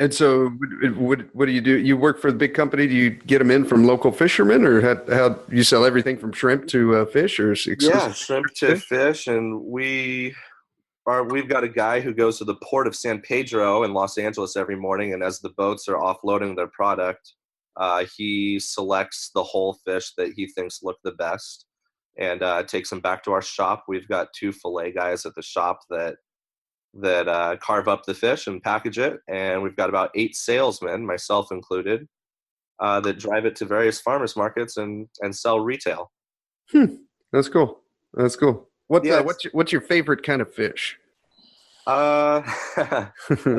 Speaker 1: And so, what do you do? You work for the big company? Do you get them in from local fishermen, or how you sell everything from shrimp to fish, or
Speaker 3: Yeah,
Speaker 1: exclusive
Speaker 3: shrimp to fish, and we've got a guy who goes to the port of San Pedro in Los Angeles every morning, and as the boats are offloading their product, he selects the whole fish that he thinks look the best and takes them back to our shop. We've got 2 fillet guys at the shop that carve up the fish and package it, and we've got about 8 salesmen, myself included, that drive it to various farmers markets and sell retail.
Speaker 1: That's cool. That's cool.
Speaker 3: Yeah,
Speaker 1: What's your favorite kind of fish?
Speaker 3: That's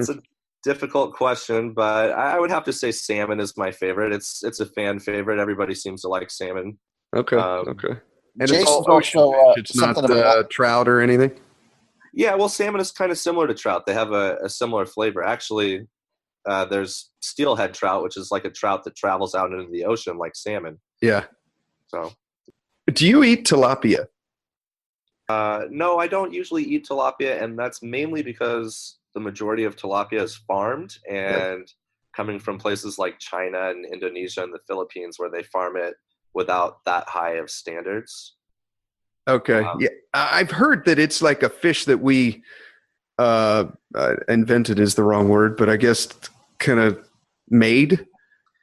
Speaker 3: a difficult question, but I would have to say salmon is my favorite. It's a fan favorite. Everybody seems to like salmon.
Speaker 1: Okay.
Speaker 3: Um,
Speaker 1: Okay. And it's
Speaker 2: Jason's
Speaker 1: all ocean
Speaker 2: also
Speaker 1: fish. It's not
Speaker 2: something about
Speaker 1: trout or anything.
Speaker 3: Yeah, well, salmon is kind of similar to trout. They have a similar flavor. Actually, there's steelhead trout, which is like a trout that travels out into the ocean like salmon.
Speaker 1: Yeah.
Speaker 3: So,
Speaker 1: Do you eat tilapia?
Speaker 3: no, I don't usually eat tilapia, and that's mainly because the majority of tilapia is farmed and coming from places like China and Indonesia and the Philippines where they farm it without that high of standards.
Speaker 1: Okay. Yeah. I've heard that it's like a fish that we invented is the wrong word, but I guess kind of made.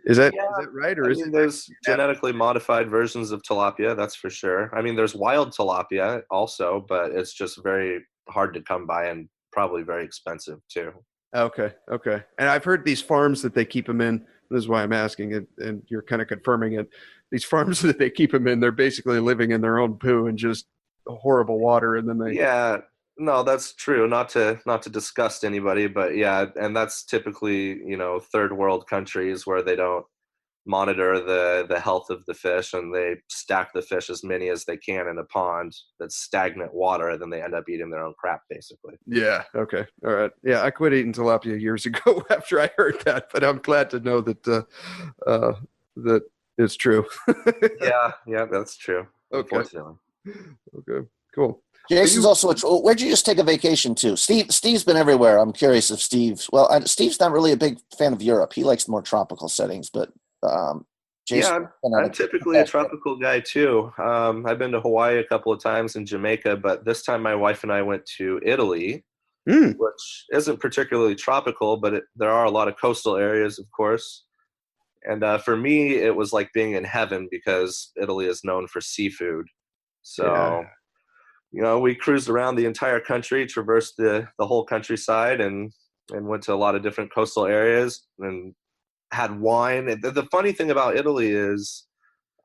Speaker 1: Is that right? Or
Speaker 3: I
Speaker 1: is
Speaker 3: mean,
Speaker 1: it
Speaker 3: there's genetically modified versions of tilapia, that's for sure. I mean, there's wild tilapia also, but it's just very hard to come by and probably very expensive too.
Speaker 1: okay? Okay. And I've heard these farms that they keep them in. This is why I'm asking it, and you're kind of confirming it. These farms that they keep them in, they're basically living in their own poo and just horrible water, and then they.
Speaker 3: Yeah, no, that's true. Not to disgust anybody, but yeah, and that's typically, third world countries where they don't monitor the health of the fish, and they stack the fish as many as they can in a pond that's stagnant water, and then they end up eating their own crap basically.
Speaker 1: Yeah. Okay. All right. Yeah, I quit eating tilapia years ago after I heard that, but I'm glad to know that that it's true.
Speaker 3: Yeah, that's true.
Speaker 1: Okay.
Speaker 3: Unfortunately.
Speaker 1: Okay. Cool.
Speaker 2: Jason's also where'd you just take a vacation to? Steve's been everywhere. I'm curious if Steve's not really a big fan of Europe. He likes more tropical settings, but Jason.
Speaker 3: Yeah, I'm typically a tropical guy too. I've been to Hawaii a couple of times and Jamaica, but this time my wife and I went to Italy, which isn't particularly tropical, but there are a lot of coastal areas, of course. And for me, it was like being in heaven because Italy is known for seafood. So, we cruised around the entire country, traversed the whole countryside, and went to a lot of different coastal areas and had wine. And the funny thing about Italy is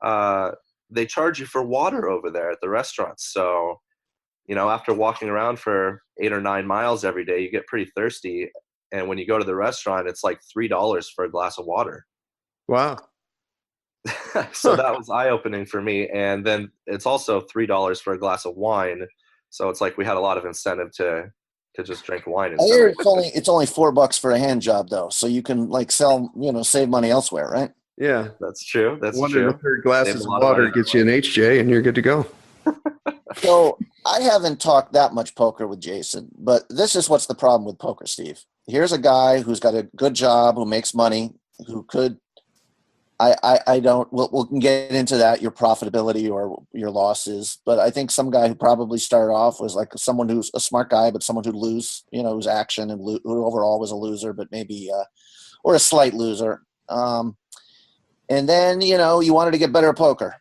Speaker 3: they charge you for water over there at the restaurants. So, after walking around for 8 or 9 miles every day, you get pretty thirsty. And when you go to the restaurant, it's like $3 for a glass of water.
Speaker 1: Wow.
Speaker 3: So that was eye-opening for me. And then it's also $3 for a glass of wine. So it's like we had a lot of incentive to just drink wine.
Speaker 2: I hear it's only $4 for a hand job though, so you can sell, save money elsewhere, right?
Speaker 1: Yeah,
Speaker 3: that's true. That's
Speaker 1: one
Speaker 3: true.
Speaker 1: and a third glasses of water gets you an HJ, and you're good to go.
Speaker 2: So I haven't talked that much poker with Jason, but this is what's the problem with poker, Steve. Here's a guy who's got a good job, who makes money, who could. I don't. We can get into that, your profitability or your losses, but I think some guy who probably started off was like someone who's a smart guy, but someone who'd lose, who's action and who overall was a loser, but maybe or a slight loser. And then you wanted to get better at poker,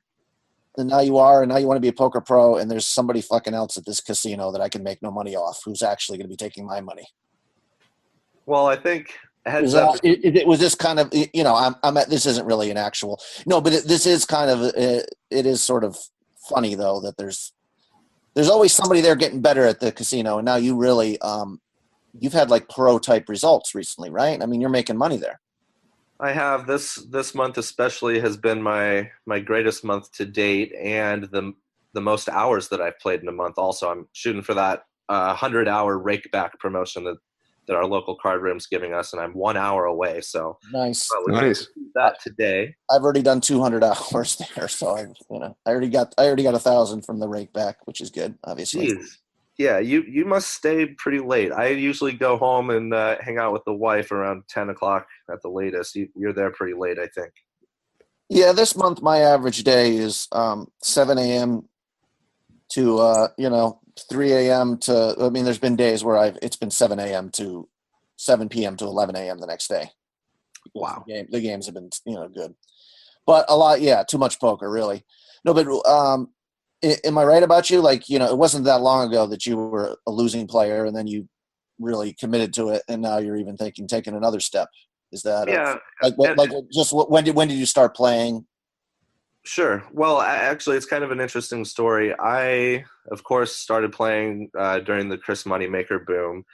Speaker 2: and now you want to be a poker pro, and there's somebody fucking else at this casino that I can make no money off, who's actually going to be taking my money.
Speaker 3: Well, I think.
Speaker 2: Was this kind of, I'm at, this isn't really an actual, no, but this is kind of, it is sort of funny though, that there's always somebody there getting better at the casino. And now you really, you've had like pro type results recently, right? I mean, you're making money there.
Speaker 3: I have. This month especially has been my greatest month to date, and the most hours that I've played in a month. Also, I'm shooting for that 100-hour rake back promotion that our local card room's giving us, and I'm 1 hour away. So
Speaker 2: nice.
Speaker 3: That today.
Speaker 2: I've already done 200 hours there, so I already got 1,000 from the rake back, which is good, obviously.
Speaker 3: Jeez. Yeah, you must stay pretty late. I usually go home and hang out with the wife around 10 o'clock at the latest. You're there pretty late, I think.
Speaker 2: Yeah, this month my average day is 7 a.m. to 3 a.m. to. I mean, there's been days where it's been 7 a.m. to 7 p.m. to 11 a.m. the next day.
Speaker 3: Wow.
Speaker 2: The games have been good, but a lot. Yeah, too much poker, really. No, but am I right about you? Like, it wasn't that long ago that you were a losing player, and then you really committed to it, and now you're even taking another step. Is that
Speaker 3: Yeah.
Speaker 2: when did you start playing?
Speaker 3: Sure. Well, actually, it's kind of an interesting story. I, of course, started playing during the Chris Moneymaker boom,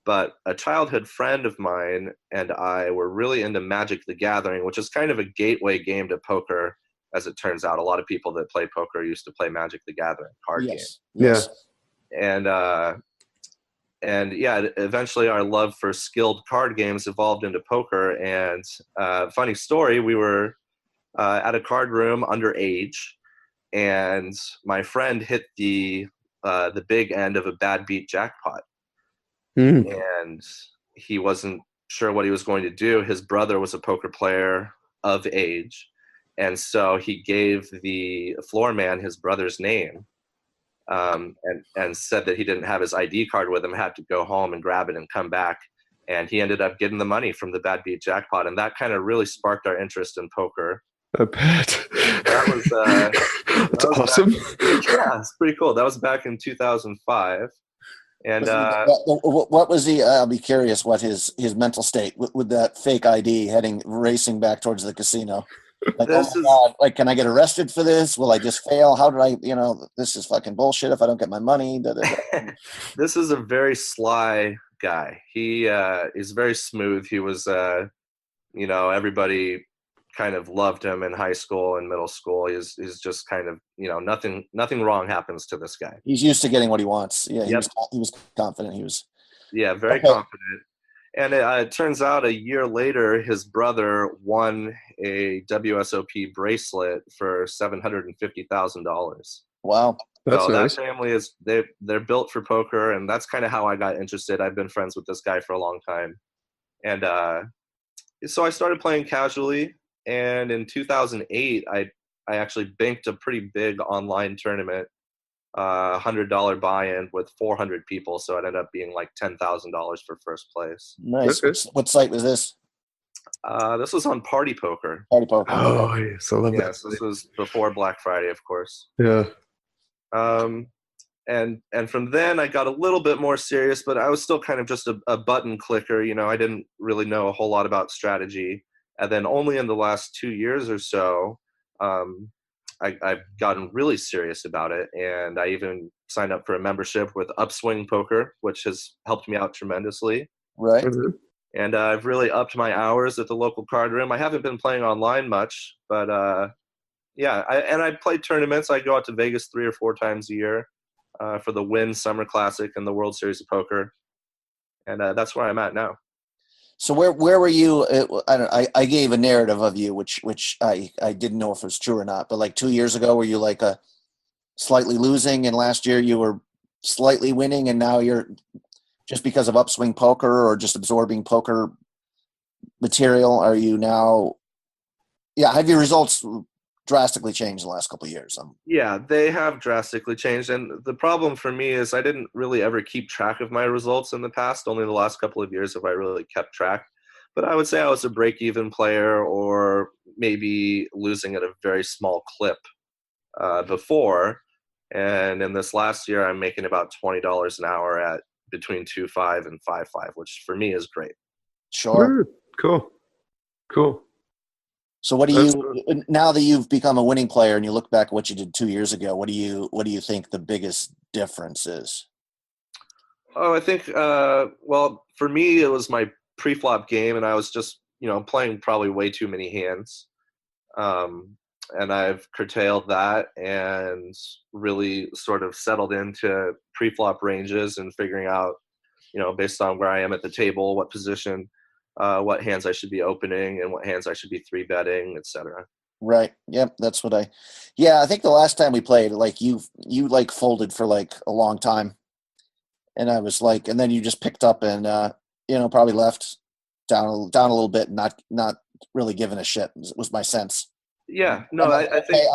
Speaker 3: but a childhood friend of mine and I were really into Magic the Gathering, which is kind of a gateway game to poker, as it turns out. A lot of people that play poker used to play Magic the Gathering card game.
Speaker 2: Yes.
Speaker 3: And yeah, eventually our love for skilled card games evolved into poker. And funny story, we were at a card room underage, and my friend hit the big end of a bad beat jackpot. And he wasn't sure what he was going to do. His brother was a poker player of age, and so he gave the floor man his brother's name, and said that he didn't have his ID card with him, had to go home and grab it and come back. And he ended up getting the money from the bad beat jackpot, and that kind of really sparked our interest in poker.
Speaker 1: I bet.
Speaker 3: That's
Speaker 1: awesome.
Speaker 3: Yeah, it's pretty cool. That was back in 2005. And
Speaker 2: what was he? I'll be curious what his mental state with that fake ID racing back towards the casino. Like, God, like, can I get arrested for this? Will I just fail? How did I, this is fucking bullshit if I don't get my money.
Speaker 3: This is a very sly guy. He is very smooth. He was, everybody kind of loved him in high school and middle school. He's just kind of, nothing wrong happens to this guy.
Speaker 2: He's used to getting what he wants. Yeah,
Speaker 3: yep.
Speaker 2: He was confident.
Speaker 3: Very confident. And it turns out a year later, his brother won a WSOP bracelet for $750,000.
Speaker 2: Wow.
Speaker 1: That's nice.
Speaker 3: That family they're built for poker, and that's kind of how I got interested. I've been friends with this guy for a long time. And so I started playing casually, and in 2008, I actually banked a pretty big online tournament, $100 buy-in with 400 people, so it ended up being like $10,000 for first place.
Speaker 2: Nice. What site was this?
Speaker 3: This was on Party Poker.
Speaker 2: Party Poker.
Speaker 1: Oh, yes, I love that.
Speaker 3: Yes, this was before Black Friday, of course.
Speaker 1: Yeah.
Speaker 3: And from then I got a little bit more serious, but I was still kind of just a button clicker. I didn't really know a whole lot about strategy. And then only in the last 2 years or so, I've gotten really serious about it, and I even signed up for a membership with Upswing Poker, which has helped me out tremendously.
Speaker 2: Right.
Speaker 1: Mm-hmm.
Speaker 3: And I've really upped my hours at the local card room. I haven't been playing online much, but I play tournaments. I go out to Vegas 3 or 4 times a year for the Wynn Summer Classic and the World Series of Poker, and that's where I'm at now.
Speaker 2: So where were you? I gave a narrative of you, which I didn't know if it was true or not. But like 2 years ago, were you like a slightly losing, and last year you were slightly winning, and now you're just because of Upswing Poker or just absorbing poker material? Are you now? Yeah, have your results drastically changed in the last couple of years?
Speaker 3: Yeah, they have drastically changed, and the problem for me is I didn't really ever keep track of my results in the past. Only the last couple of years have I really kept track. But I would say I was a break-even player, or maybe losing at a very small clip before. And in this last year, I'm making about $20 an hour at between 2.5 and 5.5, which for me is great.
Speaker 2: Sure.
Speaker 1: Cool.
Speaker 2: So what do you, now that you've become a winning player and you look back at what you did 2 years ago, what do you think the biggest difference is?
Speaker 3: Oh, I think, well, for me, it was my pre-flop game, and I was just, playing probably way too many hands. And I've curtailed that and really sort of settled into pre-flop ranges and figuring out, based on where I am at the table, what position, what hands I should be opening and what hands I should be 3-betting, etc.
Speaker 2: Right. Yep. That's what I think the last time we played, like you like folded for like a long time, And I was like, and then you just picked up and probably left down a little bit, and not really giving a shit. Was my sense.
Speaker 3: Yeah, no, I think
Speaker 2: okay,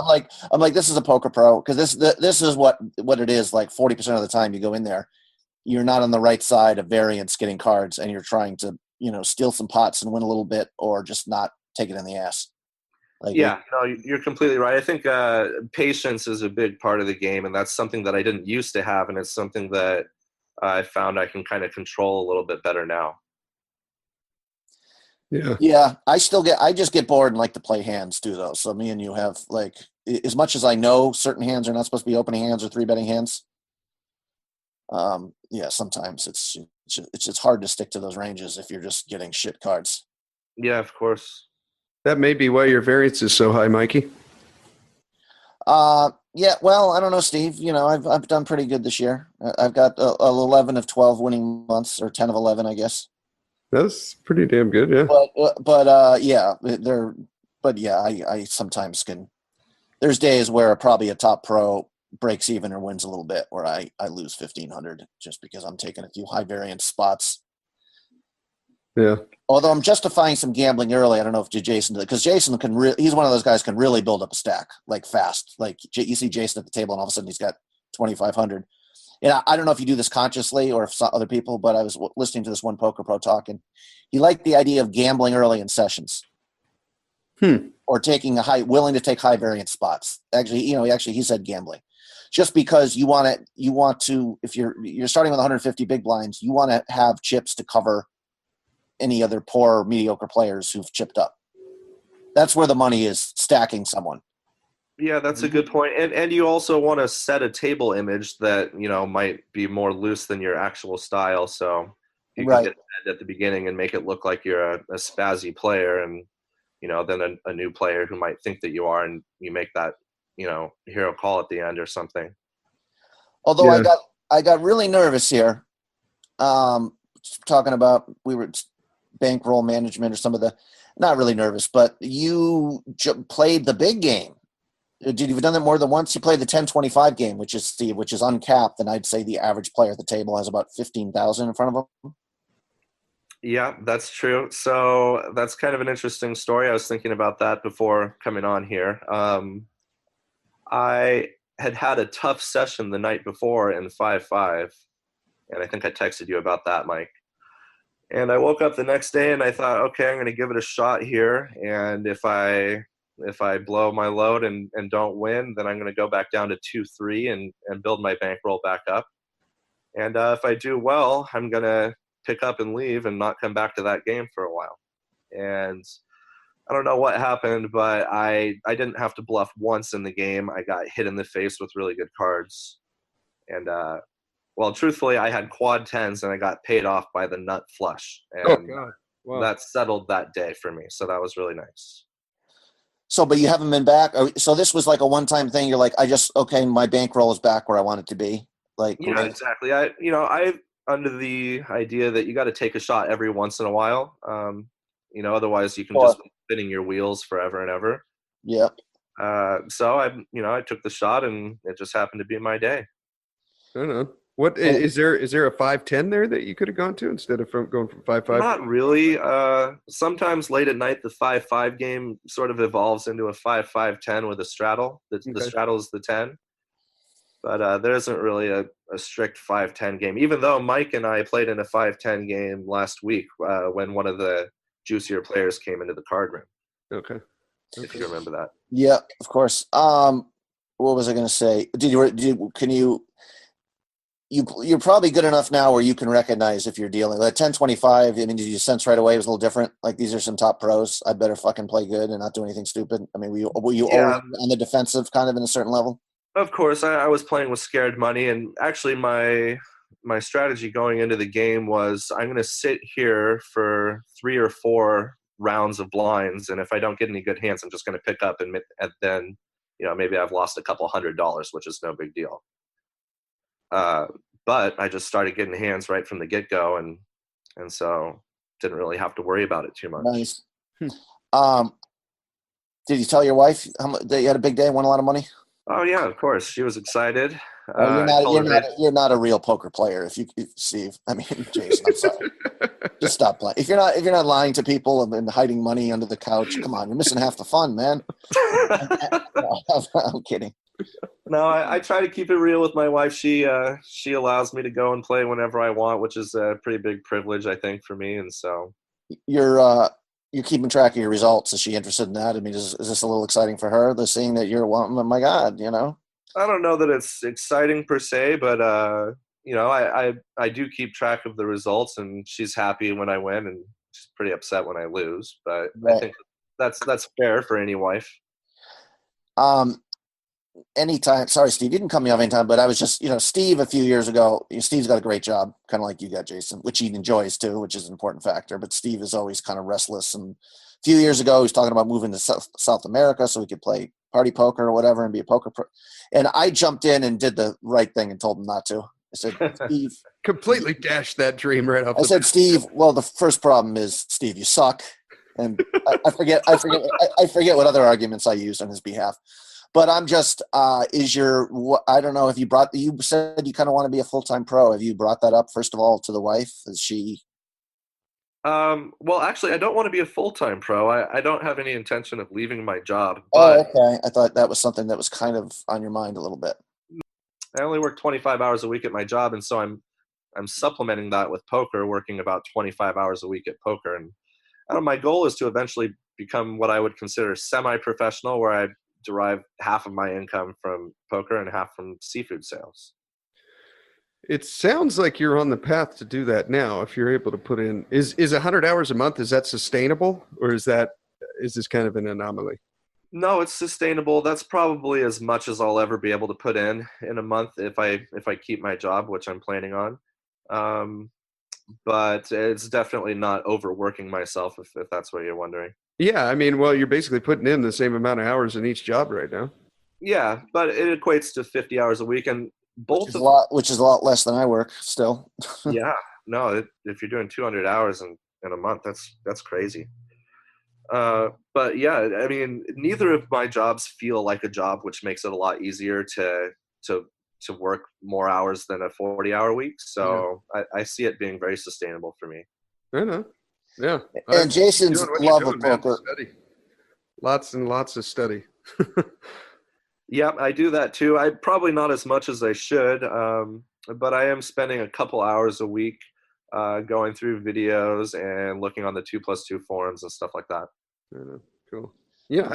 Speaker 2: I'm like, this is a poker pro, because this is what it is. Like 40% of the time you go in there, you're not on the right side of variance getting cards, and you're trying to steal some pots and win a little bit, or just not take it in the ass. Like
Speaker 3: yeah, no, you're completely right. I think patience is a big part of the game, and that's something that I didn't used to have, and it's something that I found I can kind of control a little bit better now.
Speaker 2: Yeah, I just get bored and like to play hands too, though. So me and you have, like, as much as I know certain hands are not supposed to be opening hands or 3-betting hands. Yeah, sometimes it's just hard to stick to those ranges if you're just getting shit cards.
Speaker 3: Yeah, of course.
Speaker 1: That may be why your variance is so high, Mikey.
Speaker 2: Yeah, well, I don't know, Steve. I've done pretty good this year. I've got 11 of 12 winning months, or 10 of 11, I guess.
Speaker 1: That's pretty damn good, yeah.
Speaker 2: I sometimes can. There's days where probably a top pro breaks even or wins a little bit, where I lose 1,500 just because I'm taking a few high variance spots.
Speaker 1: Yeah.
Speaker 2: Although I'm justifying some gambling early. I don't know if Jason did, because Jason he's one of those guys can really build up a stack like fast. Like you see Jason at the table and all of a sudden he's got 2,500. And I don't know if you do this consciously or if some other people, but I was listening to this one poker pro talk, and he liked the idea of gambling early in sessions. Or willing to take high variance spots. Actually, he said gambling, just because you want to, if you're starting with 150 big blinds, you want to have chips to cover any other poor or mediocre players who've chipped up. That's where the money is, stacking someone.
Speaker 3: Yeah, that's a good point. And you also want to set a table image that, might be more loose than your actual style. So you can get ahead at the beginning and make it look like you're a spazzy player, and then a new player who might think that you are, and you make that, hero call at the end or something.
Speaker 2: Although I got really nervous here. Talking about, we were bankroll management or some of the, not really nervous, but you played the big game. You've done that more than once. You played the 10-25 game, which is uncapped, and I'd say the average player at the table has about 15,000 in front of them.
Speaker 3: Yeah, that's true. So that's kind of an interesting story. I was thinking about that before coming on here. I had a tough session the night before in 5-5, and I think I texted you about that, Mike. And I woke up the next day and I thought, okay, I'm going to give it a shot here, and if I blow my load and don't win, then I'm going to go back down to 2-3 and build my bankroll back up. And if I do well, I'm going to pick up and leave and not come back to that game for a while. And I don't know what happened, but I didn't have to bluff once in the game. I got hit in the face with really good cards. And, truthfully, I had quad tens and I got paid off by the nut flush. And
Speaker 1: wow.
Speaker 3: That settled that day for me. So that was really nice.
Speaker 2: So, but you haven't been back. So this was like a one-time thing. You're like, my bankroll is back where I want it to be. Like,
Speaker 3: yeah, exactly. I under the idea that you got to take a shot every once in a while. Otherwise you can just be spinning your wheels forever and ever.
Speaker 2: Yeah.
Speaker 3: So I took the shot, and it just happened to be my day.
Speaker 1: I don't know. What is there a 5-10 there that you could have gone to instead of going from 5-5?
Speaker 3: Not really. Sometimes late at night, the 5-5 game sort of evolves into a 5-5-10 with a straddle. The straddle is the 10. But there isn't really a strict 5-10 game, even though Mike and I played in a 5-10 game last week when one of the juicier players came into the card room.
Speaker 1: Okay.
Speaker 3: If you remember that.
Speaker 2: Yeah, of course. What was I going to say? You're probably good enough now where you can recognize if you're dealing like 10-25. I mean, did you sense right away it was a little different? Like, these are some top pros. I better fucking play good and not do anything stupid. I mean, were you always on the defensive kind of in a certain level?
Speaker 3: Of course, I was playing with scared money, and actually my strategy going into the game was I'm going to sit here for 3 or 4 rounds of blinds, and if I don't get any good hands, I'm just going to pick up, and then maybe I've lost a couple $100, which is no big deal. But I just started getting hands right from the get-go, and so didn't really have to worry about it too much.
Speaker 2: Nice. Did you tell your wife that you had a big day, won a lot of money?
Speaker 3: Oh, yeah, of course. She was excited.
Speaker 2: You're not a real poker player, Steve. I mean, Jason, I'm sorry. Just stop playing. If you're not lying to people and hiding money under the couch, come on, you're missing half the fun, man. No, I'm kidding.
Speaker 3: No, I try to keep it real with my wife. She allows me to go and play whenever I want, which is a pretty big privilege, I think, for me. And so
Speaker 2: you're keeping track of your results. Is she interested in that? I mean, is this a little exciting for her? The seeing that you're one, oh my God, you know.
Speaker 3: I don't know that it's exciting per se, but you know, I do keep track of the results, and she's happy when I win, and she's pretty upset when I lose. But right. I think that's fair for any wife.
Speaker 2: Anytime. Sorry, Steve, you didn't cut me off anytime, but I was just, Steve a few years ago. Steve's got a great job, kind of like you got, Jason, which he enjoys too, which is an important factor. But Steve is always kind of restless. And a few years ago, he was talking about moving to South America so he could play party poker or whatever and be a poker pro. And I jumped in and did the right thing and told him not to. I said, Steve,
Speaker 1: completely dashed that dream right off.
Speaker 2: I said, Steve, well, the first problem is, Steve, you suck. And I forget what other arguments I used on his behalf. But I'm just, I don't know if you said you kind of want to be a full-time pro. Have you brought that up, first of all, to the wife? Is she?
Speaker 3: Well, actually, I don't want to be a full-time pro. I don't have any intention of leaving my job. But
Speaker 2: okay. I thought that was something that was kind of on your mind a little bit.
Speaker 3: I only work 25 hours a week at my job, and so I'm supplementing that with poker, working about 25 hours a week at poker. And my goal is to eventually become what I would consider semi-professional, where I derive half of my income from poker and half from seafood sales.
Speaker 1: It sounds like you're on the path to do that now. If you're able to put in, is 100 hours a month, is that sustainable, or is this kind of an anomaly?
Speaker 3: No, it's sustainable. That's probably as much as I'll ever be able to put in a month if I keep my job, which I'm planning on. But it's definitely not overworking myself, if that's what you're wondering.
Speaker 1: Yeah, I mean, well, you're basically putting in the same amount of hours in each job right now.
Speaker 3: Yeah, but it equates to 50 hours a week, and
Speaker 2: which is a lot less than I work still.
Speaker 3: Yeah, no, if you're doing 200 hours in a month, that's crazy. But yeah, I mean, neither of my jobs feel like a job, which makes it a lot easier to work more hours than a 40-hour week. So yeah. I see it being very sustainable for me.
Speaker 1: I know. Yeah.
Speaker 2: And Jason's love of poker.
Speaker 1: Lots and lots of study.
Speaker 3: Yeah, I do that too. I probably not as much as I should, but I am spending a couple hours a week going through videos and looking on the 2+2 forums and stuff like that.
Speaker 1: I know. Cool. Yeah,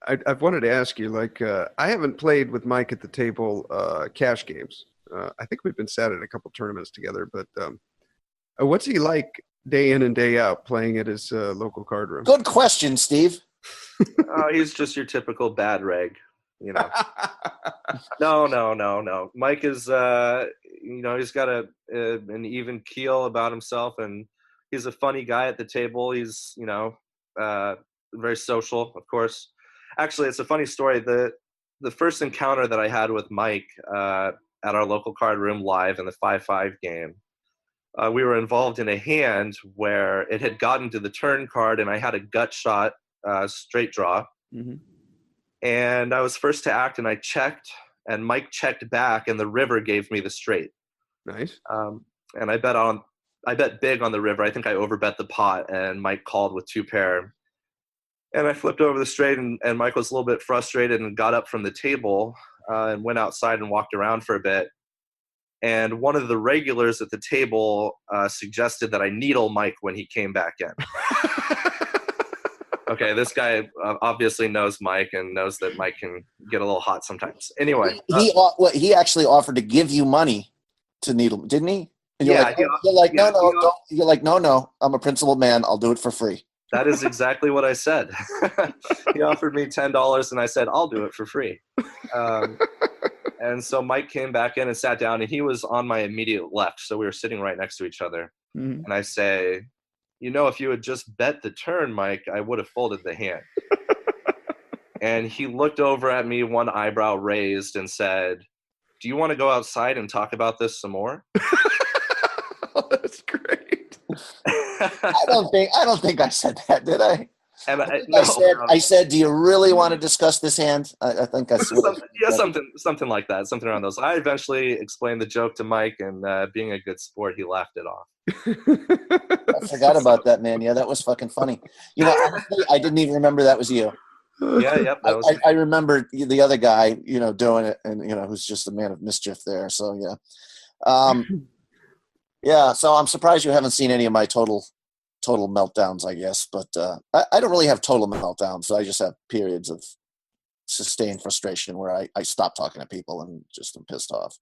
Speaker 1: I've wanted to ask you, like, I haven't played with Mike at the table cash games. I think we've been sat at a couple tournaments together, but what's he like day in and day out playing at his local card room?
Speaker 2: Good question, Steve.
Speaker 3: He's just your typical bad reg, you know. No. Mike is, he's got an even keel about himself, and he's a funny guy at the table. He's, very social, of course. Actually, it's a funny story. The first encounter that I had with Mike at our local card room live in the 5-5 game, we were involved in a hand where it had gotten to the turn card, and I had a gut shot straight draw. Mm-hmm. And I was first to act, and I checked, and Mike checked back, and the river gave me the straight.
Speaker 1: Nice.
Speaker 3: And I bet big on the river. I think I overbet the pot, and Mike called with 2 pair. And I flipped over the straight, and Mike was a little bit frustrated and got up from the table and went outside and walked around for a bit. And one of the regulars at the table suggested that I needle Mike when he came back in. Okay, this guy obviously knows Mike and knows that Mike can get a little hot sometimes. Anyway.
Speaker 2: He actually offered to give you money to needle, didn't he? And you're like, no, I'm a principled man. I'll do it for free.
Speaker 3: That is exactly what I said. He offered me $10, and I said, I'll do it for free. And so Mike came back in and sat down, and he was on my immediate left. So we were sitting right next to each other. Mm-hmm. And I say, if you had just bet the turn, Mike, I would have folded the hand. And he looked over at me, one eyebrow raised, and said, do you want to go outside and talk about this some more?
Speaker 1: Oh, that's great.
Speaker 2: I don't think I said that, did I?
Speaker 3: And
Speaker 2: I said, do you really want to discuss this hand? I think that's
Speaker 3: something like that, something around those. I eventually explained the joke to Mike, and being a good sport, he laughed it off.
Speaker 2: I forgot about that, man. Yeah, that was fucking funny. Honestly, I didn't even remember that was you.
Speaker 3: Yeah,
Speaker 2: I remember the other guy, doing it, and who's just a man of mischief there. So yeah, yeah. So I'm surprised you haven't seen any of my total meltdowns, I guess. But I don't really have total meltdowns. I just have periods of sustained frustration where I stop talking to people and just am pissed off.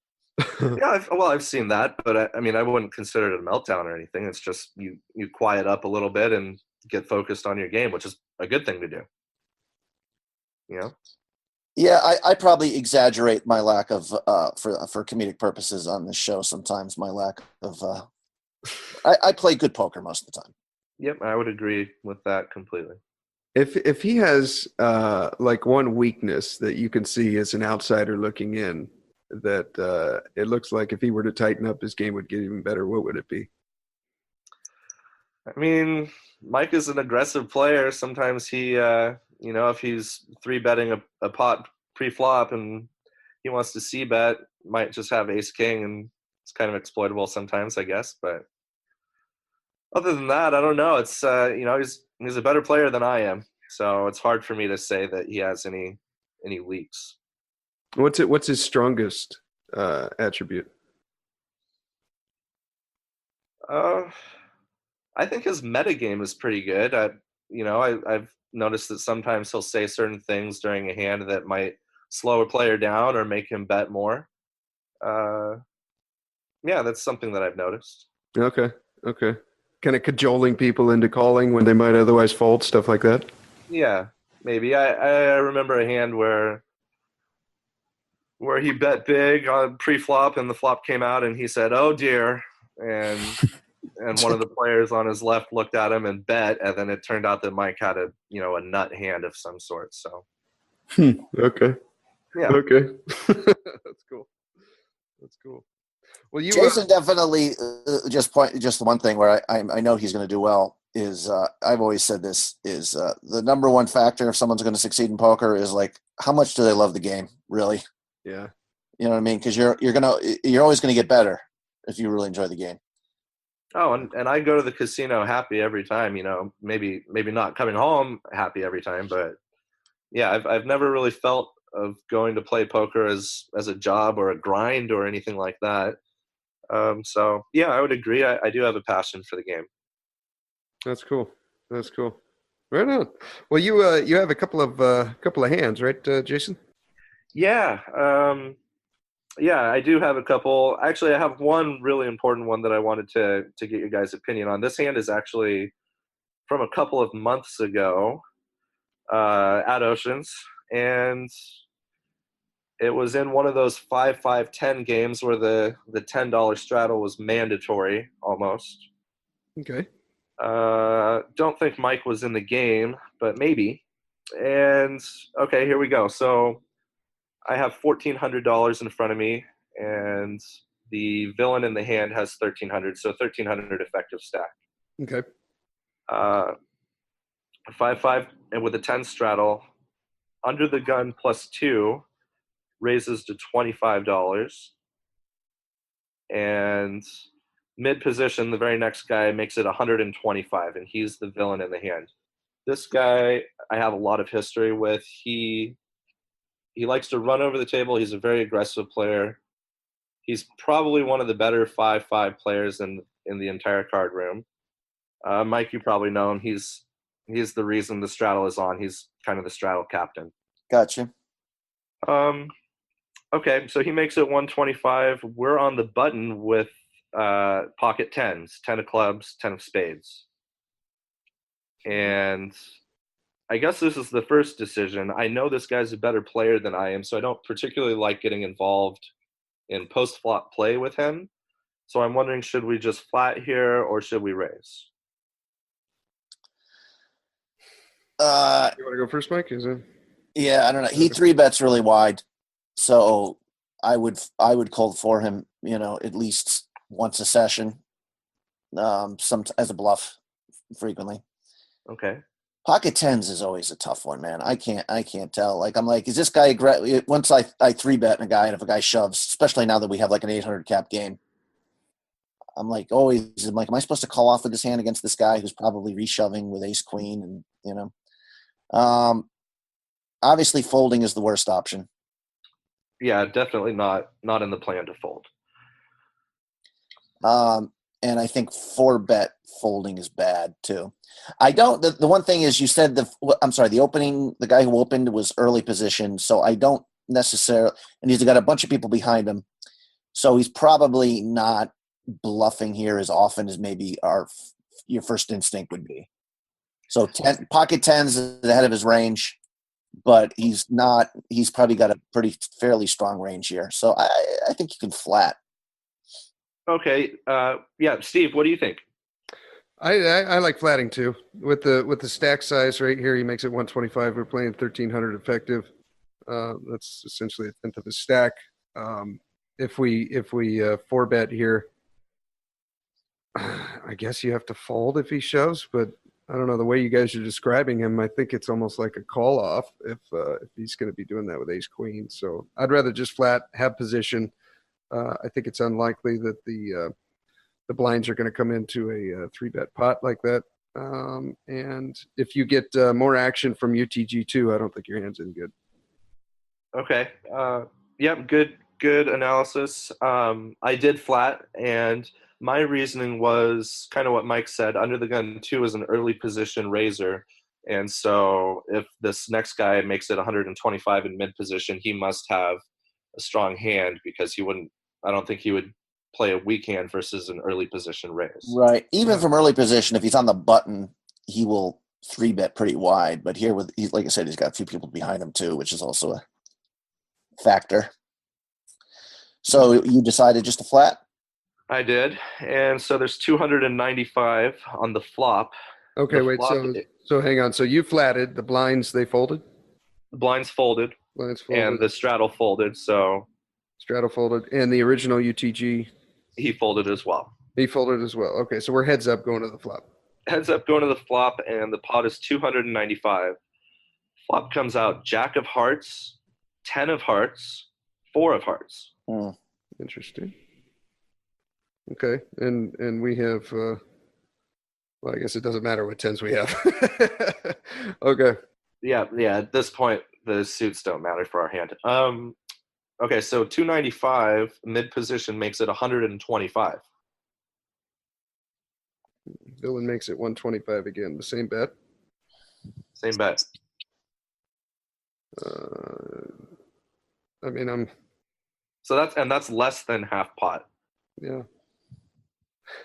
Speaker 3: Yeah, I've seen that, but I mean, I wouldn't consider it a meltdown or anything. It's just you quiet up a little bit and get focused on your game, which is a good thing to do.
Speaker 2: Yeah, I probably exaggerate my lack of for comedic purposes on this show sometimes. My lack of I play good poker most of the time.
Speaker 3: Yep, I would agree with that completely.
Speaker 1: If he has like one weakness that you can see as an outsider looking in, that it looks like if he were to tighten up, his game would get even better, what would it be?
Speaker 3: I mean, Mike is an aggressive player. Sometimes he, if he's 3-betting a pot pre-flop and he wants to c-bet, might just have ace-king, and it's kind of exploitable sometimes, I guess. But other than that, I don't know. It's he's a better player than I am, so it's hard for me to say that he has any leaks.
Speaker 1: What's his strongest attribute?
Speaker 3: I think his metagame is pretty good. I've noticed that sometimes he'll say certain things during a hand that might slow a player down or make him bet more. Yeah, that's something that I've noticed.
Speaker 1: Okay. Kind of cajoling people into calling when they might otherwise fold, stuff like that?
Speaker 3: Yeah, maybe. I remember a hand where he bet big on pre-flop and the flop came out and he said, "Oh dear," and one of the players on his left looked at him and bet, and then it turned out that Mike had a nut hand of some sort. So
Speaker 1: okay.
Speaker 3: Yeah.
Speaker 1: Okay. That's cool. Well,
Speaker 2: Jason definitely just one thing where I know he's going to do well is I've always said this is the number one factor if someone's going to succeed in poker is like how much do they love the game, really?
Speaker 1: Yeah.
Speaker 2: You know what I mean? Because you're always going to get better if you really enjoy the game.
Speaker 3: Oh, and I go to the casino happy every time. Maybe not coming home happy every time, but yeah, I've never really felt of going to play poker as a job or a grind or anything like that. So yeah, I would agree. I do have a passion for the game.
Speaker 1: That's cool. Right on. Well, you have a couple of hands, right, Jason?
Speaker 3: Yeah. Yeah, I do have a couple. Actually, I have one really important one that I wanted to get your guys' opinion on. This hand is actually from a couple of months ago at Oceans, and it was in one of those 5-5-10 games where the $10 straddle was mandatory almost.
Speaker 1: Okay.
Speaker 3: Don't think Mike was in the game, but maybe. And okay, here we go. So I have $1,400 in front of me, and the villain in the hand has $1,300, so $1,300 effective stack.
Speaker 1: Okay.
Speaker 3: 5-5, and with a 10 straddle, under the gun +2 raises to $25, and mid position, the very next guy makes it 125, and he's the villain in the hand. This guy I have a lot of history with. He likes to run over the table. He's a very aggressive player. He's probably one of the better 5-5 players in the entire card room. Mike, you probably know him. He's the reason the straddle is on. He's kind of the straddle captain.
Speaker 2: Gotcha.
Speaker 3: Okay, so he makes it 125. We're on the button with pocket tens, 10 of clubs, 10 of spades. And I guess this is the first decision. I know this guy's a better player than I am, so I don't particularly like getting involved in post-flop play with him. So I'm wondering, should we just flat here or should we raise?
Speaker 1: You want to go first, Mike?
Speaker 2: Yeah, I don't know. He 3-bets really wide, so I would cold for him. At least once a session, some as a bluff, frequently.
Speaker 3: Okay.
Speaker 2: Pocket tens is always a tough one, man. I can't tell. Like, I'm like, is this guy once I 3-bet a guy, and if a guy shoves, especially now that we have like an 800 cap game, I'm like, always, I'm like, am I supposed to call off with this hand against this guy who's probably reshoving with ace queen? And, obviously folding is the worst option.
Speaker 3: Yeah, definitely not in the plan to fold.
Speaker 2: And I think 4-bet folding is bad too. I don't, the one thing is you said the guy who opened was early position. So I don't necessarily, and he's got a bunch of people behind him. So he's probably not bluffing here as often as maybe your first instinct would be. So pocket tens is ahead of his range, but he's probably got a fairly strong range here. So I think you can flat.
Speaker 3: Okay. Yeah, Steve, what do you think?
Speaker 1: I like flatting too. With the stack size right here, he makes it 125. We're playing 1300 effective. That's essentially a tenth of a stack. If we 4-bet here, I guess you have to fold if he shoves, but I don't know, the way you guys are describing him, I think it's almost like a call off if he's going to be doing that with ace queen. So I'd rather just flat, have position. I think it's unlikely that the blinds are going to come into a 3-bet pot like that. And if you get more action from UTG2, I don't think your hand's any good.
Speaker 3: Okay. Yep. Good analysis. I did flat, and my reasoning was kind of what Mike said. Under the gun 2 is an early position raiser. And so if this next guy makes it 125 in mid position, he must have a strong hand, because I don't think he would play a weak hand versus an early position raise.
Speaker 2: Right. Even from early position, if he's on the button, he will 3-bet pretty wide. But here, like I said, he's got a few people behind him too, which is also a factor. So you decided just to flat?
Speaker 3: I did. And so there's 295 on the flop.
Speaker 1: Okay, wait. So hang on. So you flatted the blinds. They folded.
Speaker 3: The blinds folded. And the straddle folded. So
Speaker 1: straddle folded, and the original UTG.
Speaker 3: He folded as well.
Speaker 1: He folded as well. Okay, so we're heads up going to the flop.
Speaker 3: Heads up going to the flop, and the pot is 295. Flop comes out Jack of Hearts, 10 of Hearts, 4 of Hearts.
Speaker 1: Interesting. Okay, and we have. Well, I guess it doesn't matter what tens we have. Okay.
Speaker 3: Yeah. At this point, the suits don't matter for our hand. Okay, so 295 mid position makes it 125.
Speaker 1: Dylan makes it 125 again. The same bet.
Speaker 3: Same bet.
Speaker 1: I mean,
Speaker 3: So that's less than half pot.
Speaker 1: Yeah.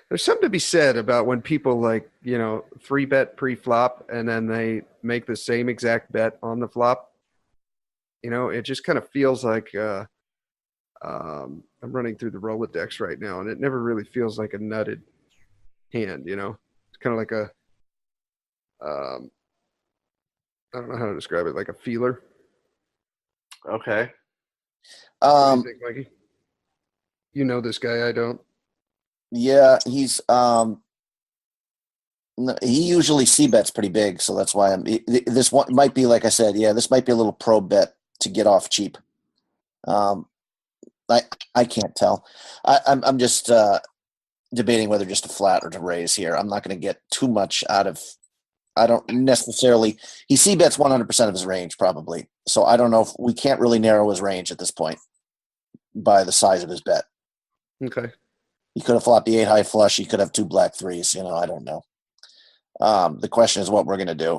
Speaker 1: There's something to be said about when people 3-bet pre-flop and then they make the same exact bet on the flop. It just kind of feels like I'm running through the Rolodex right now, and it never really feels like a nutted hand. It's kind of like I don't know how to describe it, like a feeler.
Speaker 3: Okay.
Speaker 1: What do you think, Mikey? You know this guy, I don't.
Speaker 2: Yeah, he's he usually c-bets pretty big, so that's why this one might be, like I said, this might be a little pro bet to get off cheap. I can't tell. I'm just debating whether just to flat or to raise here. I'm not going to get too much out of. I don't necessarily. He c-bets 100% of his range probably, so I don't know if we can't really narrow his range at this point by the size of his bet.
Speaker 1: Okay.
Speaker 2: He could have flopped the 8 high flush. He could have 2 black threes. I don't know. The question is what we're going to do.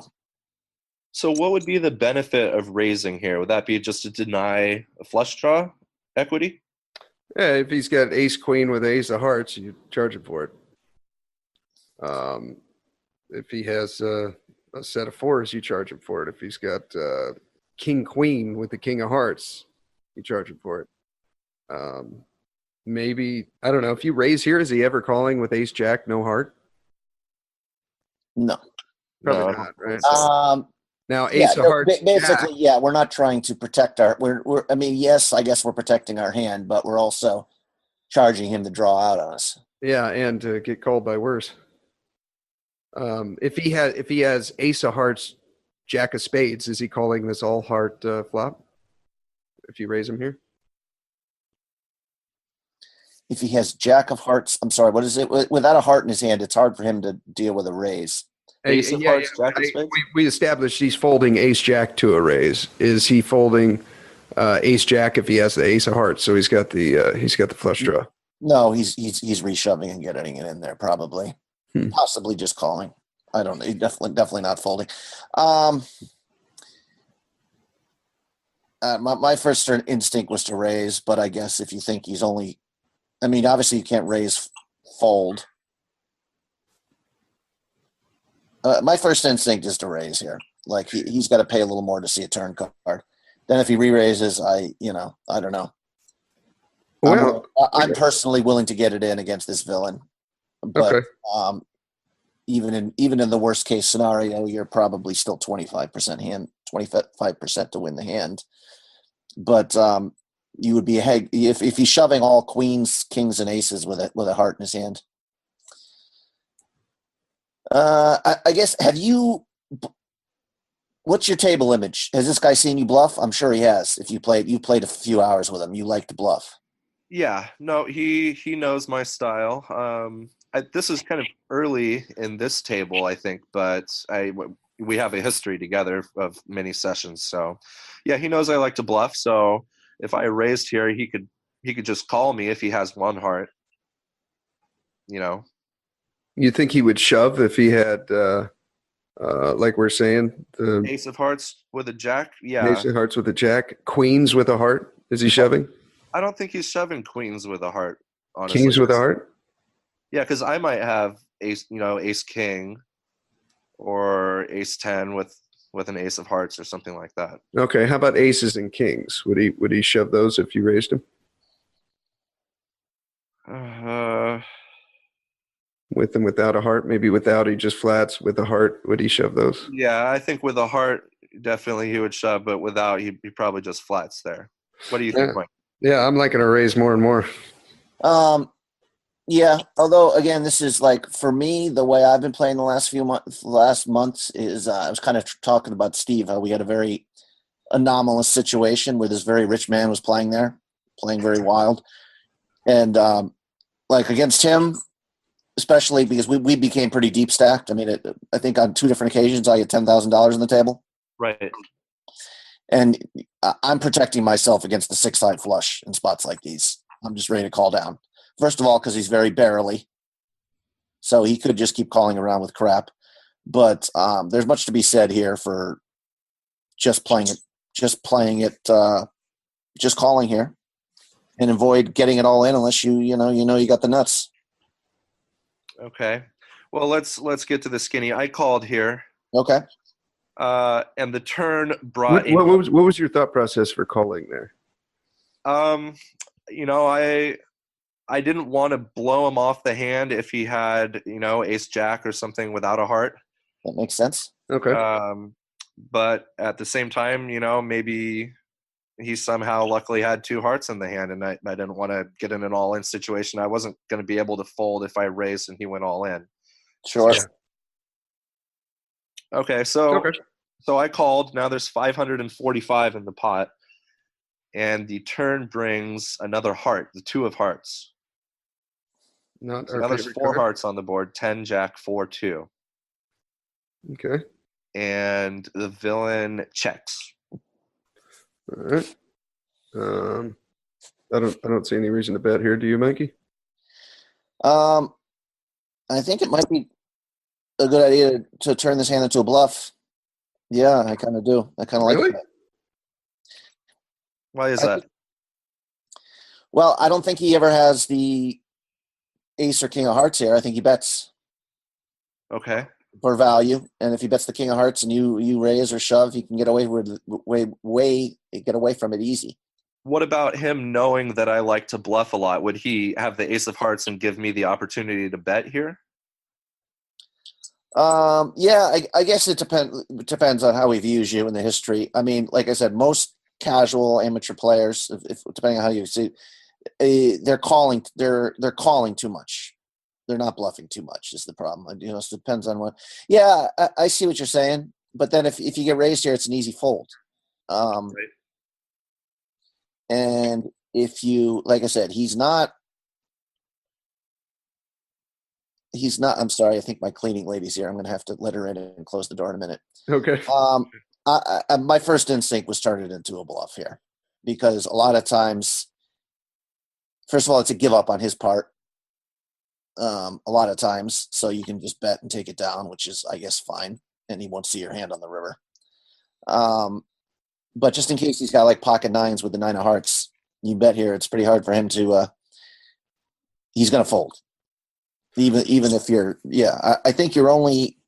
Speaker 3: So what would be the benefit of raising here? Would that be just to deny a flush draw equity?
Speaker 1: Yeah, if he's got ace queen with ace of hearts, you charge him for it. If he has a set of fours, you charge him for it. If he's got king queen with the king of hearts, you charge him for it. Maybe, I don't know, if you raise here, is he ever calling with ace jack no heart?
Speaker 2: No.
Speaker 1: Probably not, right? Now ace of hearts.
Speaker 2: Basically, we're not trying to protect yes, I guess we're protecting our hand, but we're also charging him to draw out on us.
Speaker 1: Yeah, and to get called by worse. If he has ace of hearts Jack of spades, is he calling this all heart flop if you raise him here?
Speaker 2: If he has Jack of hearts, I'm sorry, what is it? Without a heart in his hand, it's hard for him to deal with a raise.
Speaker 3: Ace of hearts, Jack of spades?
Speaker 1: We established he's folding ace jack to a raise. Is he folding ace jack if he has the ace of hearts? So he's got the flush draw.
Speaker 2: No, he's reshoving and getting it in there probably. Possibly just calling. I don't know. Definitely not folding. My first instinct was to raise, but I guess if you think he's only, I mean, obviously you can't raise fold. My first instinct is to raise here. Like he's got to pay a little more to see a turn card. Then if he re-raises, I don't know.
Speaker 1: Well,
Speaker 2: I'm personally willing to get it in against this villain, but
Speaker 1: okay.
Speaker 2: Even in the worst case scenario, you're probably still 25% to win the hand. But you would be if he's shoving all queens, kings, and aces with a heart in his hand. I guess what's your table image? Has this guy seen you bluff? I'm sure he has. If you played a few hours with him, you like to bluff.
Speaker 3: Yeah, no, he knows my style. This is kind of early in this table, I think, but we have a history together of many sessions. So, yeah, he knows I like to bluff. So if I raised here, he could just call me if he has one heart. You know.
Speaker 1: You think he would shove if he had, like we're saying, the
Speaker 3: ace of hearts with a jack? Yeah.
Speaker 1: Ace of hearts with a jack. Queens with a heart? Is he shoving?
Speaker 3: I don't think he's shoving queens with a heart, honestly.
Speaker 1: Kings with a heart?
Speaker 3: Yeah, because I might have ace king or ace 10 with an ace of hearts or something like that.
Speaker 1: Okay, how about aces and kings? Would he shove those if you raised him? With and without a heart? Maybe without, he just flats. With a heart, would he shove those?
Speaker 3: Yeah, I think with a heart, definitely he would shove, but without, he probably just flats there. What do you think, Mike?
Speaker 1: Yeah, I'm liking to raise more and more.
Speaker 2: Yeah, although again, this is like for me, the way I've been playing the last months is I was kind of talking about Steve, how we had a very anomalous situation where this very rich man was playing very wild, and like against him, especially because we became pretty deep stacked. I mean, I think on 2 different occasions I had $10,000 on the table.
Speaker 3: Right.
Speaker 2: And I'm protecting myself against the 6-side flush in spots like these. I'm just ready to call down. First of all, because he's very barely, so he could just keep calling around with crap. But there's much to be said here for just calling here, and avoid getting it all in unless you got the nuts.
Speaker 3: Okay. Well, let's get to the skinny. I called here.
Speaker 2: Okay.
Speaker 3: And the turn brought.
Speaker 1: What was your thought process for calling there?
Speaker 3: I didn't want to blow him off the hand if he had, ace jack or something without a heart.
Speaker 2: That makes sense.
Speaker 1: Okay.
Speaker 3: But at the same time, maybe he somehow luckily had 2 hearts in the hand, and I didn't want to get in an all-in situation. I wasn't going to be able to fold if I raised and he went all in.
Speaker 2: Sure.
Speaker 3: So, okay, so I called. Now there's 545 in the pot, and the turn brings another heart, the 2 of hearts.
Speaker 1: Not
Speaker 3: so
Speaker 1: our
Speaker 3: now there's
Speaker 1: favorite
Speaker 3: 4
Speaker 1: card.
Speaker 3: hearts on the board: 10, jack, 4, 2.
Speaker 1: Okay.
Speaker 3: And the villain checks.
Speaker 1: All right. I don't see any reason to bet here. Do you, Mikey?
Speaker 2: I think it might be a good idea to turn this hand into a bluff. Yeah, I kind of do. I kind of like that.
Speaker 3: Why is that?
Speaker 2: Well, I don't think he ever has the ace or king of hearts here. I think he bets.
Speaker 3: Okay.
Speaker 2: For value, and if he bets the king of hearts and you raise or shove, he can get away from it easy.
Speaker 3: What about him knowing that I like to bluff a lot? Would he have the ace of hearts and give me the opportunity to bet here?
Speaker 2: Yeah, I guess it depends on how he views you in the history. I mean, like I said, most casual amateur players, if depending on how you see, they're calling too much. They're not bluffing too much is the problem. It depends on what. Yeah, I see what you're saying. but then if you get raised here, it's an easy fold.
Speaker 3: Right.
Speaker 2: And if you, like I said, he's not, I'm sorry, I think my cleaning lady's here. I'm going to have to let her in and close the door in a minute.
Speaker 1: Okay.
Speaker 2: My first instinct was turn it into a bluff here, because a lot of times, first of all, it's a give up on his part. A lot of times, so you can just bet and take it down, which is, I guess, fine. And he won't see your hand on the river. But just in case he's got like pocket nines with the 9 of hearts, you bet here it's pretty hard for him to. He's going to fold, even if you're. Yeah, I think you're only.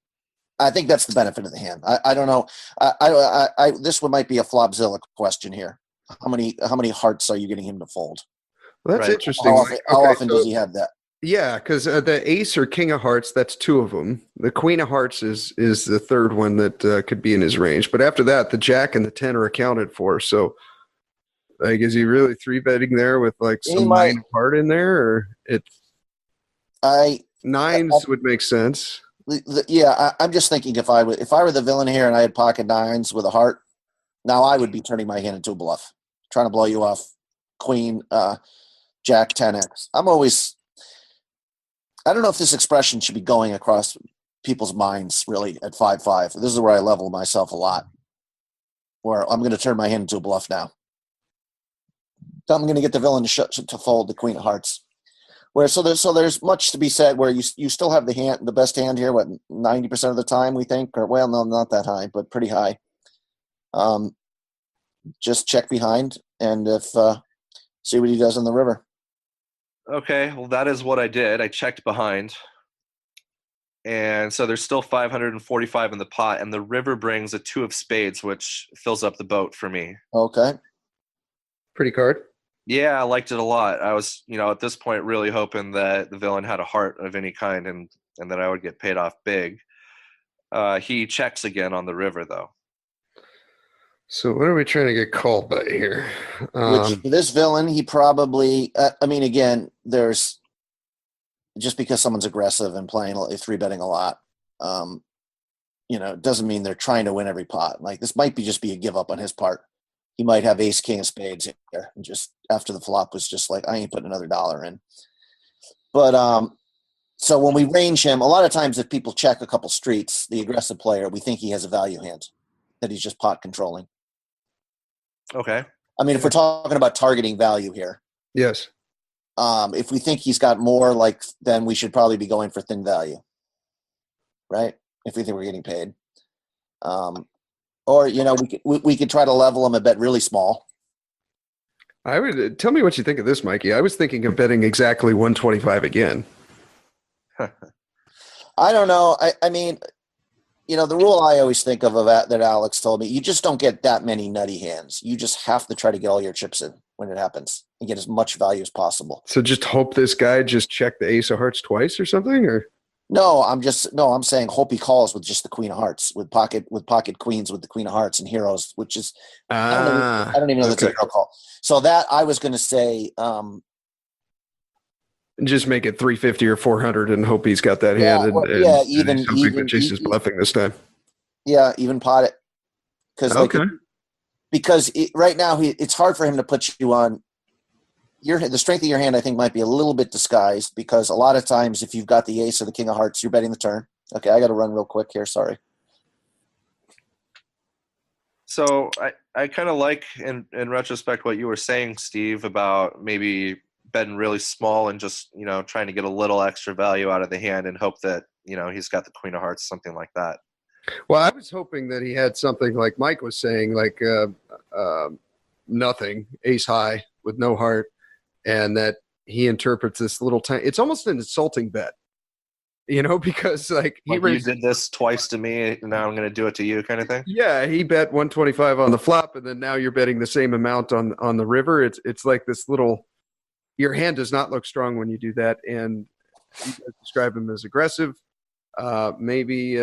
Speaker 2: I think that's the benefit of the hand. I don't know. This one might be a Flopzilla question here. How many hearts are you getting him to fold?
Speaker 1: Well, that's
Speaker 3: Right.
Speaker 1: interesting.
Speaker 2: How often does he have that?
Speaker 1: Yeah, because the ace or king of hearts, that's 2 of them. The queen of hearts is the third one that could be in his range. But after that, the jack and the 10 are accounted for. So, like, is he really 3-betting there with like some 9 of heart in there, or nines would make sense?
Speaker 2: I'm just thinking if I were the villain here and I had pocket nines with a heart, now I would be turning my hand into a bluff, trying to blow you off. Queen, jack, 10x. I don't know if this expression should be going across people's minds really at 5-5. This is where I level myself a lot, where I'm going to turn my hand into a bluff now. I'm going to get the villain to fold the queen of hearts. So there's much to be said where you still have the best hand here. What, 90% of the time we think, or well, no, not that high, but pretty high. Just check behind and see what he does in the river.
Speaker 3: Okay, well, that is what I did. I checked behind. And so there's still 545 in the pot, and the river brings a 2 of spades, which fills up the boat for me.
Speaker 2: Okay.
Speaker 1: Pretty card.
Speaker 3: Yeah, I liked it a lot. I was, at this point really hoping that the villain had a heart of any kind and that I would get paid off big. He checks again on the river, though.
Speaker 1: So what are we trying to get called by here?
Speaker 2: Which this villain, he probably, again, there's just because someone's aggressive and playing 3-betting a lot, doesn't mean they're trying to win every pot. Like this might just be a give up on his part. He might have ace, king of spades here, and just after the flop was just like, I ain't putting another $1 in. But so when we range him, a lot of times if people check a couple streets, the aggressive player, we think he has a value hand that he's just pot controlling.
Speaker 3: Okay.
Speaker 2: I mean, if we're talking about targeting value here,
Speaker 1: yes.
Speaker 2: If we think he's got more, then we should probably be going for thin value, right? If we think we're getting paid, or we could try to level him a bet really small.
Speaker 1: I would tell me what you think of this, Mikey. I was thinking of betting exactly 125 again.
Speaker 2: I don't know. I mean, the rule I always think of that Alex told me, you just don't get that many nutty hands. You just have to try to get all your chips in when it happens and get as much value as possible.
Speaker 1: So just hope this guy just checked the ace of hearts twice or something, or?
Speaker 2: No, I'm saying hope he calls with just the queen of hearts, with pocket queens with the queen of hearts and heroes, which is, I don't even know that's a hero call. So that I was going to say,
Speaker 1: just make it 350 or 400 and hope he's got that hand. Even Jason's bluffing this time.
Speaker 2: Yeah, even pot it. Because right now it's hard for him to put you on. The strength of your hand, I think, might be a little bit disguised because a lot of times if you've got the ace or the king of hearts, you're betting the turn. Okay, I got to run real quick here. Sorry.
Speaker 3: So I kind of like, in retrospect, what you were saying, Steve, about maybe betting really small and just, trying to get a little extra value out of the hand and hope that, he's got the queen of hearts, something like that.
Speaker 1: Well, I was hoping that he had something like Mike was saying, like nothing, ace high with no heart, and that he interprets this little tiny. It's almost an insulting bet, because
Speaker 3: you did this twice to me, and now I'm going to do it to you, kind of thing.
Speaker 1: Yeah, he bet 125 on the flop, and then now you're betting the same amount on the river. It's like this little. Your hand does not look strong when you do that, and you guys describe him as aggressive. Maybe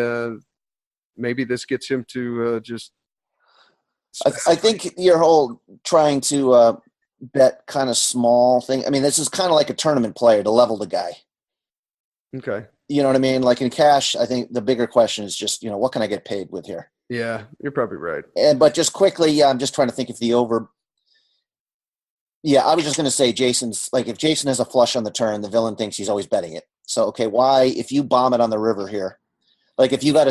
Speaker 1: this gets him to just.
Speaker 2: I think your whole trying to bet kind of small thing. I mean, this is kind of like a tournament player to level the guy.
Speaker 1: Okay.
Speaker 2: You know what I mean? Like in cash, I think the bigger question is just, what can I get paid with here?
Speaker 1: Yeah, you're probably right.
Speaker 2: But just quickly, I'm just trying to think if the over. Yeah, I was just going to say Jason's like if Jason has a flush on the turn, the villain thinks he's always betting it. So okay, why if you bomb it on the river here, like if you have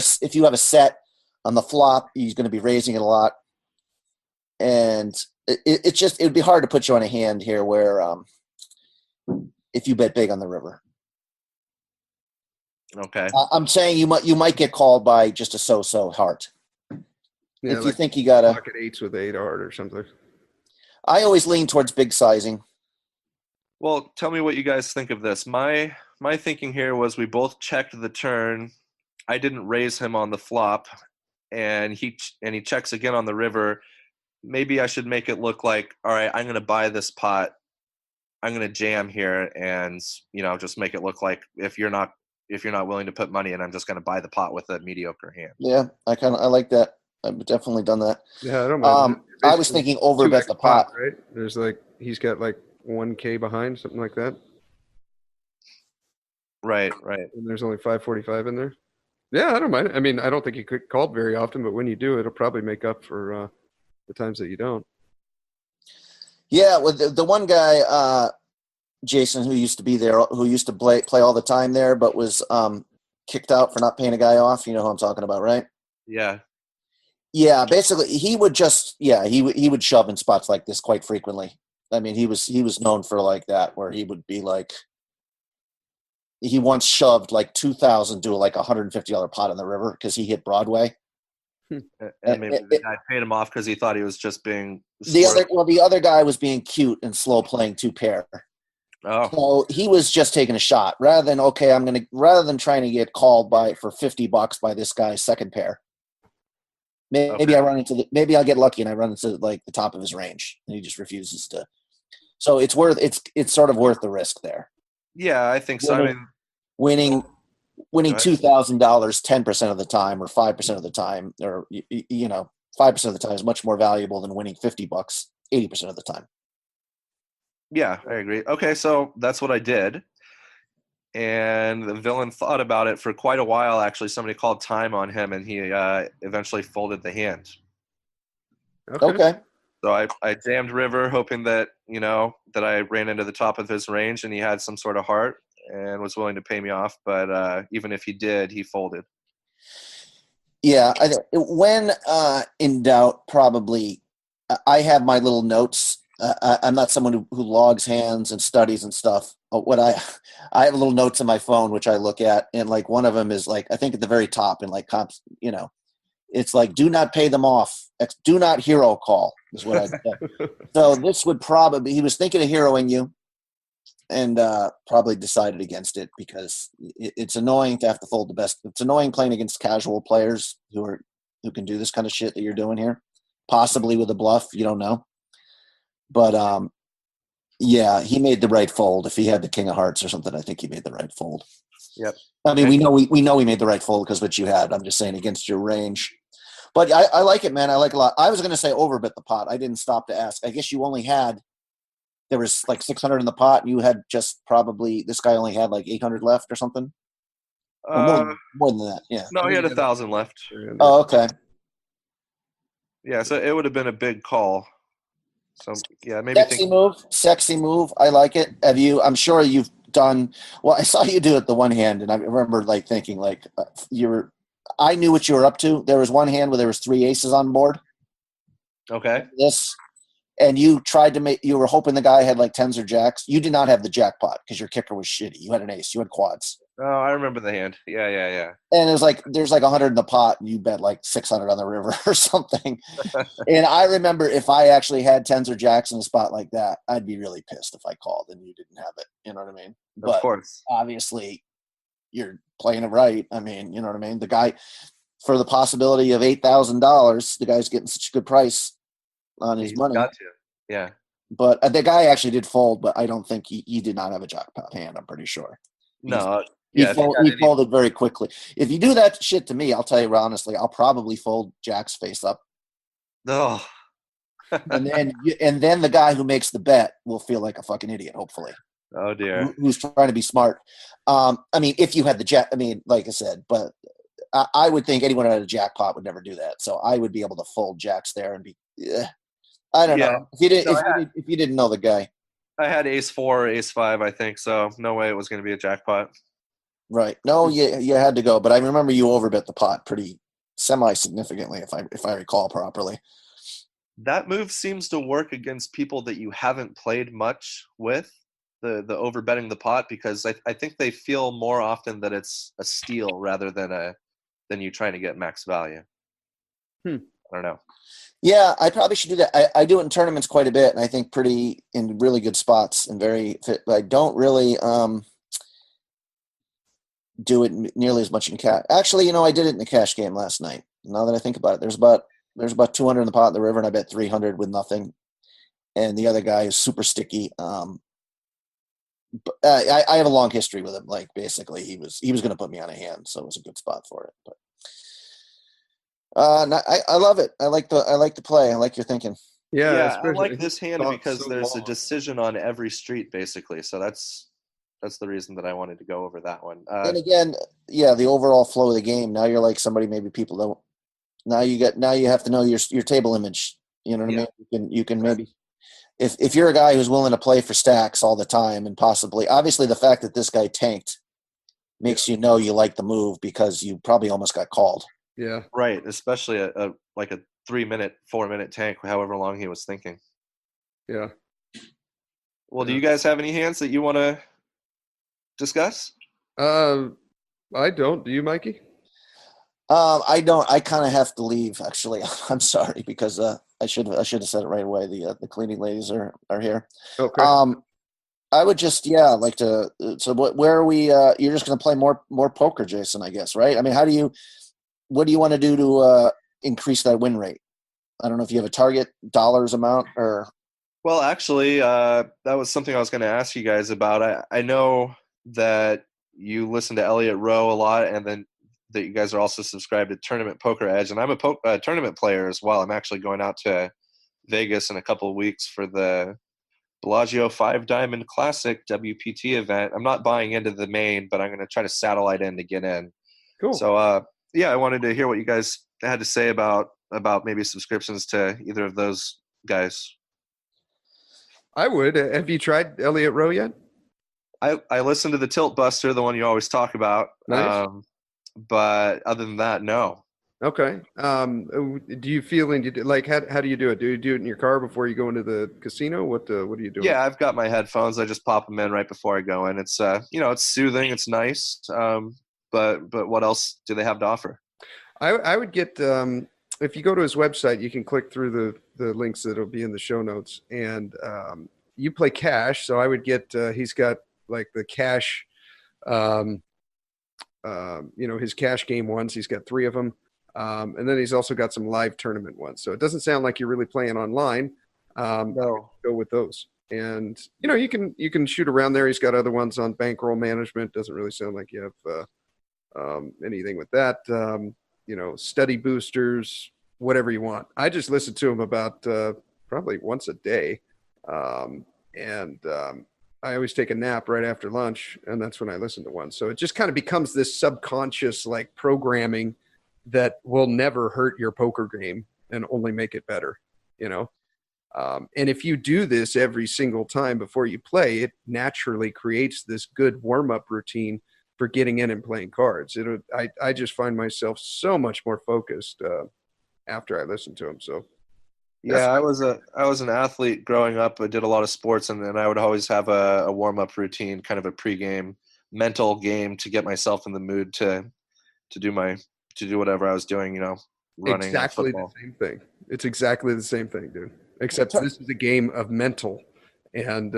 Speaker 2: a set on the flop, he's going to be raising it a lot, and it would be hard to put you on a hand here where if you bet big on the river.
Speaker 3: Okay.
Speaker 2: I'm saying you might get called by just a so heart.
Speaker 1: Yeah,
Speaker 2: if you think you got
Speaker 1: pocket eights with 8 heart or something.
Speaker 2: I always lean towards big sizing.
Speaker 3: Well, tell me what you guys think of this. My thinking here was we both checked the turn. I didn't raise him on the flop, and he checks again on the river. Maybe I should make it look like, all right, I'm going to buy this pot. I'm going to jam here, and just make it look like if you're not willing to put money in, I'm just going to buy the pot with a mediocre hand.
Speaker 2: Yeah, I like that. I've definitely done that.
Speaker 1: Yeah, I don't mind.
Speaker 2: I was thinking overbet the pot.
Speaker 1: Right? There's he's got 1K behind, something like that.
Speaker 3: Right.
Speaker 1: And there's only 545 in there. Yeah, I don't mind. I mean, I don't think you could call very often, but when you do, it'll probably make up for the times that you don't.
Speaker 2: Yeah, with the one guy, Jason, who used to be there, who used to play all the time there, but was kicked out for not paying a guy off. You know who I'm talking about, right?
Speaker 3: Yeah.
Speaker 2: Yeah, basically, he would he would shove in spots like this quite frequently. I mean, he was known for like that, where he would be like, he once shoved like 2,000 to like $150 pot in the river because he hit Broadway.
Speaker 3: And maybe the guy paid him off because he thought he was just being
Speaker 2: the other guy was being cute and slow playing 2 pair.
Speaker 3: Oh.
Speaker 2: So he was just taking a shot rather than trying to get called for $50 by this guy's second pair. Maybe okay. Maybe I'll get lucky and I run into like the top of his range and he just refuses to. So it's sort of worth the risk there.
Speaker 3: Yeah, I think so.
Speaker 2: Winning $2,000 10% of the time or 5% of the time, or 5% of the time is much more valuable than winning $50 80% of the time.
Speaker 3: Yeah, I agree. Okay, so that's what I did. And the villain thought about it for quite a while. Actually, somebody called time on him, and he eventually folded the hand.
Speaker 2: Okay.
Speaker 3: So I jammed river, hoping that that I ran into the top of his range, and he had some sort of heart and was willing to pay me off. But even if he did, he folded.
Speaker 2: Yeah, when in doubt, probably I have my little notes. I'm not someone who logs hands and studies and stuff. What I have little notes on my phone which I look at, and like one of them is like I think at the very top in like comps, it's like do not pay them off. Do not hero call is what I said. So this would probably he was thinking of heroing you, and probably decided against it because it's annoying to have to fold the best. It's annoying playing against casual players who can do this kind of shit that you're doing here, possibly with a bluff. You don't know. But yeah, he made the right fold. If he had the king of hearts or something, I think he made the right fold.
Speaker 3: Yep.
Speaker 2: I mean, we know he made the right fold because what you had. I'm just saying against your range. But I like it, man. I like it a lot. I was going to say overbet the pot. I didn't stop to ask. I guess you only had there was like 600 in the pot, and you had just probably this guy only had like 800 left or something. Or more than that. Yeah.
Speaker 3: No, he had 1,000 left.
Speaker 2: Oh, okay.
Speaker 3: Yeah, so it would have been a big call. So yeah, maybe
Speaker 2: sexy move. I like it. I'm sure you've done. Well, I saw you do it the one hand, and I remember like thinking like I knew what you were up to. There was one hand where there was 3 aces on board.
Speaker 3: Okay.
Speaker 2: And you tried to you were hoping the guy had like 10s or jacks. You did not have the jackpot because your kicker was shitty. You had an ace. You had quads.
Speaker 3: Oh, I remember the hand. Yeah.
Speaker 2: And it was like, there's like 100 in the pot and you bet like 600 on the river or something. And I remember if I actually had 10s or jacks in a spot like that, I'd be really pissed if I called and you didn't have it. You know what I mean? But
Speaker 3: of course.
Speaker 2: Obviously you're playing it right. I mean, you know what I mean? The guy, for the possibility of $8,000, the guy's getting such a good price on his money.
Speaker 3: Got to. Yeah.
Speaker 2: But the guy actually did fold, but I don't think he did not have a jackpot hand. I'm pretty sure.
Speaker 3: No.
Speaker 2: He folded very quickly. If you do that shit to me, I'll tell you honestly, I'll probably fold Jack's face up.
Speaker 3: Oh.
Speaker 2: and then the guy who makes the bet will feel like a fucking idiot, hopefully.
Speaker 3: Oh dear.
Speaker 2: Who's trying to be smart. I mean, if you had the jack, I mean, like I said, but I would think anyone at a jackpot would never do that. So I would be able to fold jacks there and be. I don't know if you didn't know the guy.
Speaker 3: I had ace 4, ace 5, I think. So no way it was going to be a jackpot.
Speaker 2: Right. No, you had to go, but I remember you overbet the pot pretty semi-significantly, if I recall properly.
Speaker 3: That move seems to work against people that you haven't played much with, the overbetting the pot, because I think they feel more often that it's a steal rather than you trying to get max value. I don't know.
Speaker 2: Yeah, I probably should do that. I do it in tournaments quite a bit, and I think pretty in really good spots and very fit. But I don't really do it nearly as much in cash. Actually, I did it in the cash game last night. Now that I think about it, there's about 200 in the pot in the river, and I bet 300 with nothing. And the other guy is super sticky. But I have a long history with him. Like basically, he was going to put me on a hand, so it was a good spot for it. But I love it. I like the play. I like your thinking.
Speaker 3: Yeah, I like this hand because there's a decision on every street, basically. So that's the reason that I wanted to go over that one.
Speaker 2: And again, the overall flow of the game. Now you're like somebody maybe people don't. Now you have to know your table image. You know what I mean? You can maybe if you're a guy who's willing to play for stacks all the time and possibly obviously the fact that this guy tanked makes you like the move because you probably almost got called.
Speaker 1: Yeah.
Speaker 3: Right. Especially a 3-minute, 4-minute tank, however long he was thinking.
Speaker 1: Yeah.
Speaker 3: Well, do you guys have any hands that you want to discuss?
Speaker 1: I don't. Do you, Mikey?
Speaker 2: I don't. I kind of have to leave. Actually, I'm sorry because I should have said it right away. The cleaning ladies are here.
Speaker 1: Okay.
Speaker 2: I would just like to. So where are we? You're just going to play more poker, Jason, I guess, right? I mean, what do you want to do to increase that win rate? I don't know if you have a target dollars amount or.
Speaker 3: Well, actually, that was something I was going to ask you guys about. I know that you listen to Elliot Roe a lot, and then that you guys are also subscribed to Tournament Poker Edge, and I'm a tournament player as well. I'm actually going out to Vegas in a couple of weeks for the Bellagio 5 Diamond Classic WPT event. I'm not buying into the main, but I'm going to try to satellite in to get in.
Speaker 1: Cool.
Speaker 3: So, I wanted to hear what you guys had to say about maybe subscriptions to either of those guys.
Speaker 1: I would. Have you tried Elliot Roe yet?
Speaker 3: I listened to the Tilt-Buster, the one you always talk about.
Speaker 1: Nice.
Speaker 3: But other than that, no.
Speaker 1: Okay. Do you feel how do you do it? Do you do it in your car before you go into the casino? What are you doing?
Speaker 3: Yeah, I've got my headphones. I just pop them in right before I go in. It's it's soothing. It's nice. But what else do they have to offer?
Speaker 1: I would get if you go to his website, you can click through the links that'll be in the show notes, and you play cash. So I would get he's got like the cash. His cash game ones. He's got 3 of them. And then he's also got some live tournament ones. So it doesn't sound like you're really playing online.
Speaker 3: No.
Speaker 1: Go with those. And, you can shoot around there. He's got other ones on bankroll management. Doesn't really sound like you have anything with that. Study boosters, whatever you want. I just listen to him about probably once a day. I always take a nap right after lunch, and that's when I listen to one. So it just kind of becomes this subconscious programming that will never hurt your poker game and only make it better, And if you do this every single time before you play, it naturally creates this good warm-up routine for getting in and playing cards. I just find myself so much more focused after I listen to him. So.
Speaker 3: Yeah, I was an athlete growing up. I did a lot of sports, and then I would always have a warm up routine, kind of a pregame mental game to get myself in the mood to do whatever I was doing. Running.
Speaker 1: Exactly the same thing. It's exactly the same thing, dude. Except this is a game of mental, and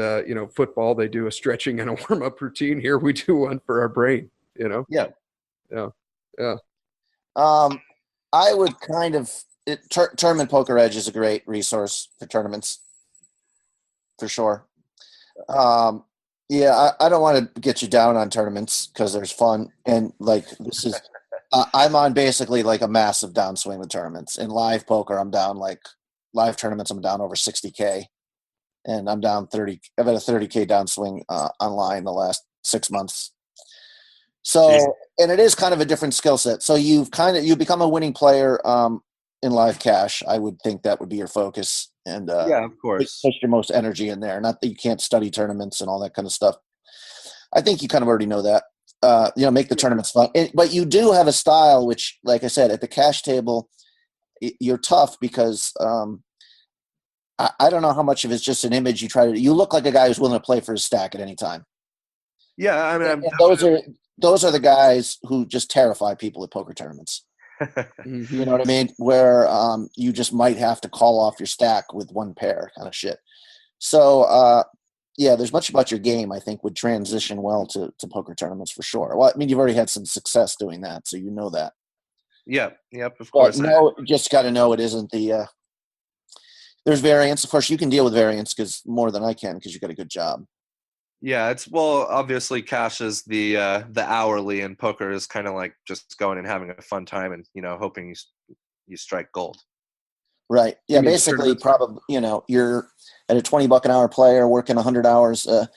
Speaker 1: football they do a stretching and a warm up routine. Here we do one for our brain.
Speaker 3: Yeah.
Speaker 2: I would kind of. Tournament Poker Edge is a great resource for tournaments, for sure. I don't want to get you down on tournaments because there's fun, and this is. I'm on basically a massive downswing with tournaments. In live poker, I'm down live tournaments. I'm down over 60K, and I'm down 30. I've had a 30K downswing online the last 6 months. So, and it is kind of a different skill set. So you become a winning player in live cash. I would think that would be your focus, and
Speaker 3: Yeah, of course.
Speaker 2: push your most energy in there. Not that you can't study tournaments and all that kind of stuff. I think you kind of already know that. Make the tournaments fun. But you do have a style, which, like I said, at the cash table, you're tough because I don't know how much of it's just an image you try to. You look like a guy who's willing to play for his stack at any time.
Speaker 3: Yeah, I mean,
Speaker 2: And those are the guys who just terrify people at poker tournaments.
Speaker 1: Mm-hmm.
Speaker 2: You know what I mean? Where you just might have to call off your stack with one pair kind of shit. So, there's much about your game I think would transition well to poker tournaments for sure. Well, I mean, you've already had some success doing that, so you know that.
Speaker 3: Yep, of course.
Speaker 2: No, just got to know it isn't the. There's variance. Of course, you can deal with variance because more than I can because you got a good job.
Speaker 3: Yeah, obviously cash is the hourly, and poker is kind of like just going and having a fun time and hoping you strike gold.
Speaker 2: Right. Yeah. Basically, probably you're at a $20 an hour player working 100 hours a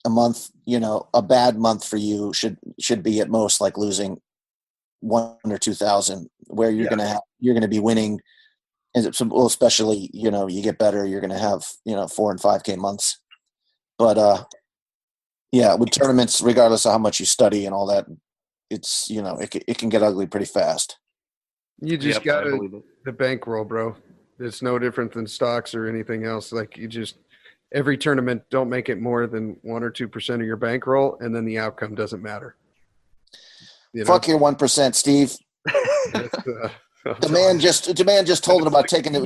Speaker 2: month. A bad month for you should be at most like losing 1,000 or 2,000, where you're gonna be winning. And especially you get better, you're gonna have 4 and 5K months. But with tournaments, regardless of how much you study and all that, it's it can get ugly pretty fast.
Speaker 1: You just got the bankroll, bro. It's no different than stocks or anything else. Like every tournament, don't make it more than 1 or 2% of your bankroll, and then the outcome doesn't matter.
Speaker 2: Fuck your 1%, Steve. The man just told him about taking it,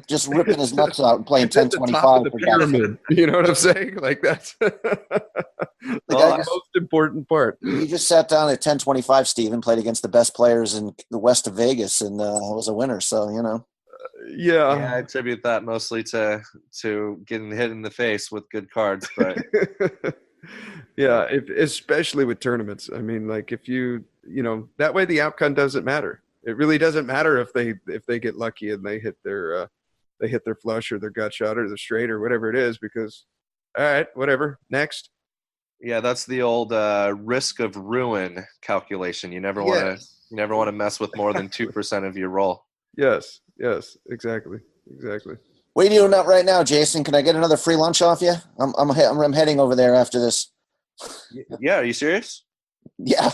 Speaker 2: just ripping his nuts out and playing 10-25
Speaker 1: for pyramid. You know what I'm saying? Like that's the most important part.
Speaker 2: He just sat down at 10-25, Steve, and played against the best players in the west of Vegas, and was a winner. So
Speaker 3: Yeah, I attribute that mostly to getting hit in the face with good cards, but
Speaker 1: especially with tournaments. I mean, like if you that way the outcome doesn't matter. It really doesn't matter if they get lucky and they hit their flush or their gut shot or their straight or whatever it is, because all right, whatever, next.
Speaker 3: Yeah, that's the old risk of ruin calculation. You never want to mess with more than 2% of your roll.
Speaker 1: Yes, exactly.
Speaker 2: What are you doing right now, Jason? Can I get another free lunch off you? I'm heading over there after this.
Speaker 3: Yeah, are you serious?
Speaker 2: Yeah.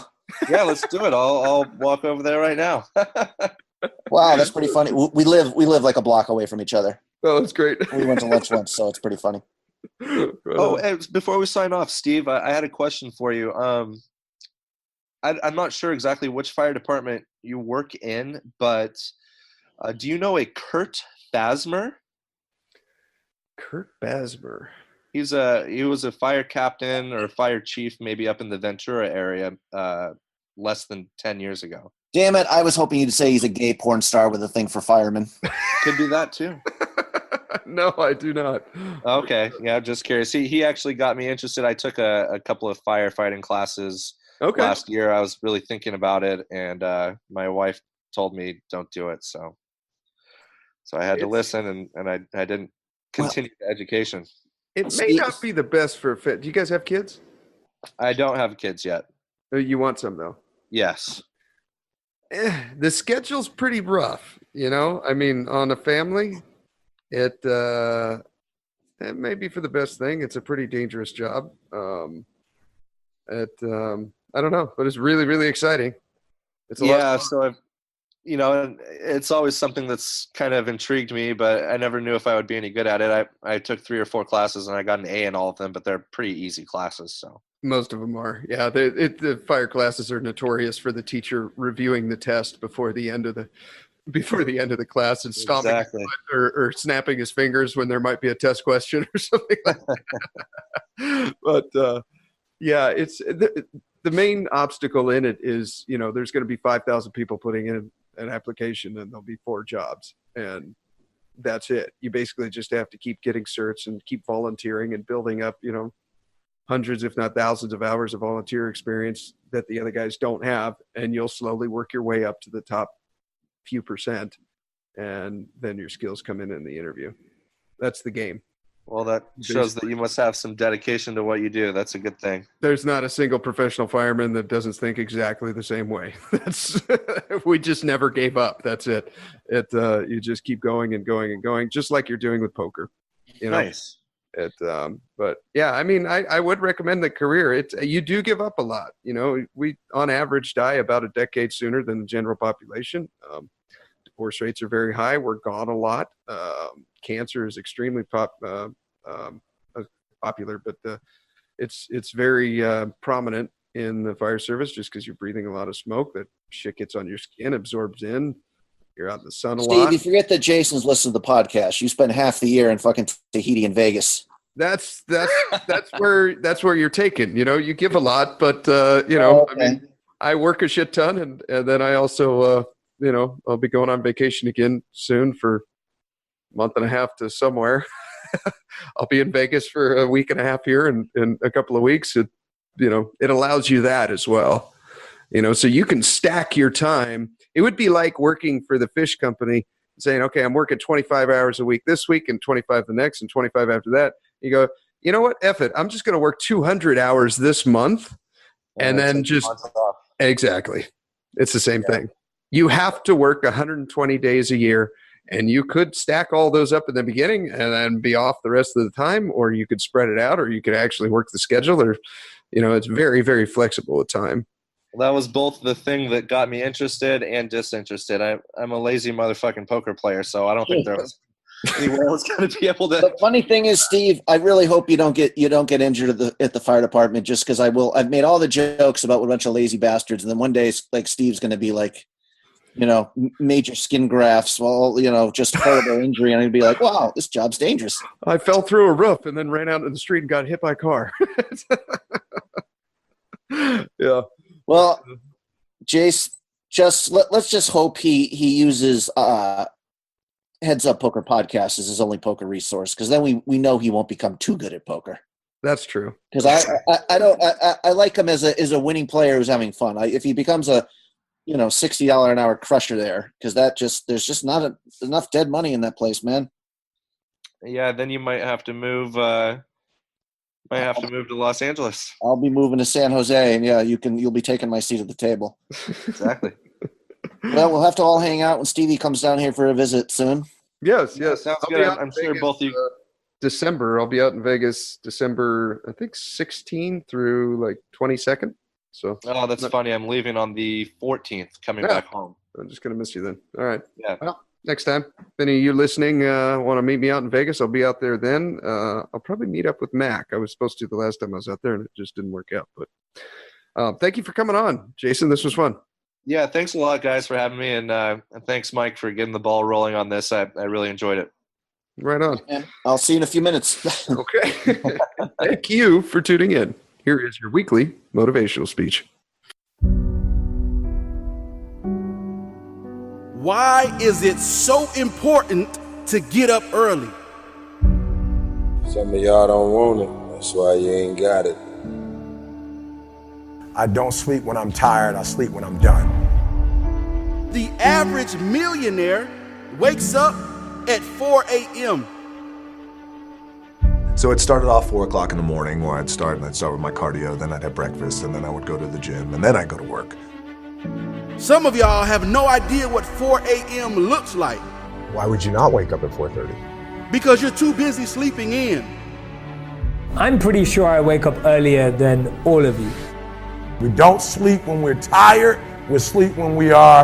Speaker 3: Yeah, let's do it. I'll walk over there right now.
Speaker 2: Wow, that's pretty funny. We live like a block away from each other.
Speaker 1: Oh, that's great.
Speaker 2: We went to lunch once, so it's pretty funny.
Speaker 3: Hey, before we sign off, Steve, I had a question for you. I'm not sure exactly which fire department you work in, but do you know a Kurt Basmer?
Speaker 1: Kurt Basmer.
Speaker 3: He was a fire captain or a fire chief, maybe up in the Ventura area, less than 10 years ago.
Speaker 2: Damn it! I was hoping you'd say he's a gay porn star with a thing for firemen.
Speaker 3: Could be that too.
Speaker 1: No, I do not.
Speaker 3: Okay, yeah, just curious. He actually got me interested. I took a couple of firefighting classes last year. I was really thinking about it, and my wife told me don't do it. So I had to listen, and I didn't continue the education.
Speaker 1: It may not be the best for a fit. Do you guys have kids?
Speaker 3: I don't have kids yet.
Speaker 1: You want some though?
Speaker 3: Yes.
Speaker 1: The schedule's pretty rough. I mean, on a family, it may be for the best thing. It's a pretty dangerous job. I don't know, but it's really, really exciting. It's a lot of fun.
Speaker 3: So it's always something that's kind of intrigued me, but I never knew if I would be any good at it. I took 3 or 4 classes and I got an A in all of them, but they're pretty easy classes. So
Speaker 1: most of them are. Yeah, the fire classes are notorious for the teacher reviewing the test before the end of the class and stomping or snapping his fingers when there might be a test question or something like that. But it's the main obstacle in it is there's going to be 5,000 people putting in an application and there'll be 4 jobs, and that's it. You basically just have to keep getting certs and keep volunteering and building up hundreds if not thousands of hours of volunteer experience that the other guys don't have, and you'll slowly work your way up to the top few percent, and then your skills come in the interview. That's the game.
Speaker 3: Well, that shows that you must have some dedication to what you do. That's a good thing.
Speaker 1: There's not a single professional fireman that doesn't think exactly the same way. We just never gave up. That's it. You just keep going and going and going, just like you're doing with poker.
Speaker 3: Nice.
Speaker 1: But yeah, I mean, I would recommend the career. You do give up a lot. We on average die about a decade sooner than the general population. Divorce rates are very high. We're gone a lot. Cancer is extremely popular, but it's very prominent in the fire service just because you're breathing a lot of smoke. That shit gets on your skin, absorbs in. You're out in the sun a lot.
Speaker 2: Steve, you forget that Jason's listened to the podcast. You spend half the year in fucking Tahiti and Vegas.
Speaker 1: That's where you're taken. You give a lot, but
Speaker 2: Okay.
Speaker 1: I mean, I work a shit ton, and then I also I'll be going on vacation again soon for a month and a half to somewhere. I'll be in Vegas for a week and a half here in a couple of weeks. It allows you that as well. So you can stack your time. It would be like working for the fish company, saying, okay, I'm working 25 hours a week this week and 25 the next and 25 after that. You go, you know what? F it. I'm just going to work 200 hours this month. And then just exactly. It's the same thing. You have to work 120 days a year, and you could stack all those up in the beginning and then be off the rest of the time, or you could spread it out, or you could actually work the schedule, or, it's very, very flexible at time.
Speaker 3: Well, that was both the thing that got me interested and disinterested. I'm a lazy motherfucking poker player, so I don't think there was anyone else going to be able to.
Speaker 2: The funny thing is, Steve, I really hope you don't get injured at the fire department, just because I've made all the jokes about what a bunch of lazy bastards, and then one day, like, Steve's going to be like, major skin grafts, just horrible injury, and I'd be like, wow, this job's dangerous.
Speaker 1: I fell through a roof and then ran out into the street and got hit by a car. Yeah.
Speaker 2: Well, Jace, let's just hope he uses Heads Up Poker Podcast as his only poker resource, because then we know he won't become too good at poker.
Speaker 1: That's true.
Speaker 2: Because I like him as a winning player who's having fun. If he becomes a $60 an hour crusher there, because there's just not enough dead money in that place, man.
Speaker 3: Yeah, then you might have to move. To Los Angeles.
Speaker 2: I'll be moving to San Jose, and you'll be taking my seat at the table.
Speaker 3: Exactly.
Speaker 2: Well, we'll have to all hang out when Stevie comes down here for a visit soon.
Speaker 1: Yes.
Speaker 3: Sounds good. I'm sure both of you.
Speaker 1: December. I'll be out in Vegas December, I think 16th through like 22nd. So.
Speaker 3: Oh, that's funny. I'm leaving on the 14th, coming back home.
Speaker 1: I'm just gonna miss you then. All right.
Speaker 3: Yeah.
Speaker 1: Well, next time, if any of you listening want to meet me out in Vegas, I'll be out there then. I'll probably meet up with Mac. I was supposed to the last time I was out there, and it just didn't work out. But thank you for coming on, Jason. This was fun.
Speaker 3: Yeah, thanks a lot, guys, for having me, and thanks, Mike, for getting the ball rolling on this. I really enjoyed it.
Speaker 1: Right on.
Speaker 2: I'll see you in a few minutes.
Speaker 1: Okay. Thank you for tuning in. Here is your weekly motivational speech.
Speaker 4: Why is it so important to get up early?
Speaker 5: Some of y'all don't want it. That's why you ain't got it.
Speaker 6: I don't sleep when I'm tired. I sleep when I'm done.
Speaker 4: The average millionaire wakes up at 4 a.m.
Speaker 6: So it started off 4 o'clock in the morning where I'd start with my cardio, then I'd have breakfast, and then I would go to the gym, and then I'd go to work.
Speaker 4: Some of y'all have no idea what 4 a.m. looks like.
Speaker 6: Why would you not wake up at 4:30?
Speaker 4: Because you're too busy sleeping in.
Speaker 7: I'm pretty sure I wake up earlier than all of you.
Speaker 6: We don't sleep when we're tired. We sleep when we are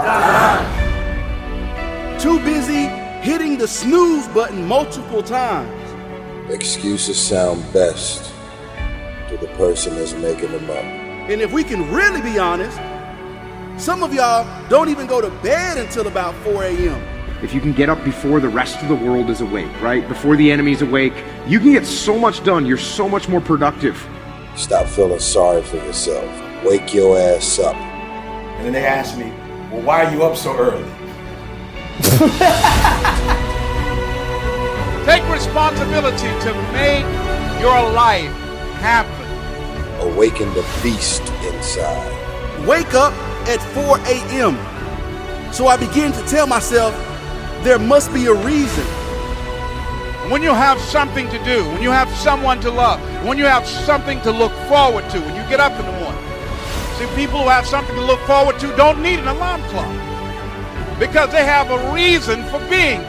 Speaker 4: Too busy hitting the snooze button multiple times.
Speaker 5: Excuses sound best to the person that's making them up.
Speaker 4: And if we can really be honest, some of y'all don't even go to bed until about 4 a.m.
Speaker 8: If you can get up before the rest of the world is awake, right? Before the enemy's awake, you can get so much done. You're so much more productive.
Speaker 5: Stop feeling sorry for yourself. Wake your ass up.
Speaker 9: And then they ask me, well, why are you up so early?
Speaker 10: Take responsibility to make your life happen.
Speaker 5: Awaken the beast inside.
Speaker 4: Wake up at 4 a.m. So I begin to tell myself there must be a reason.
Speaker 10: when you have something to do, when you have someone to love, when you have something to look forward to when you get up in the morning. See, people who have something to look forward to don't need an alarm clock because they have a reason for being.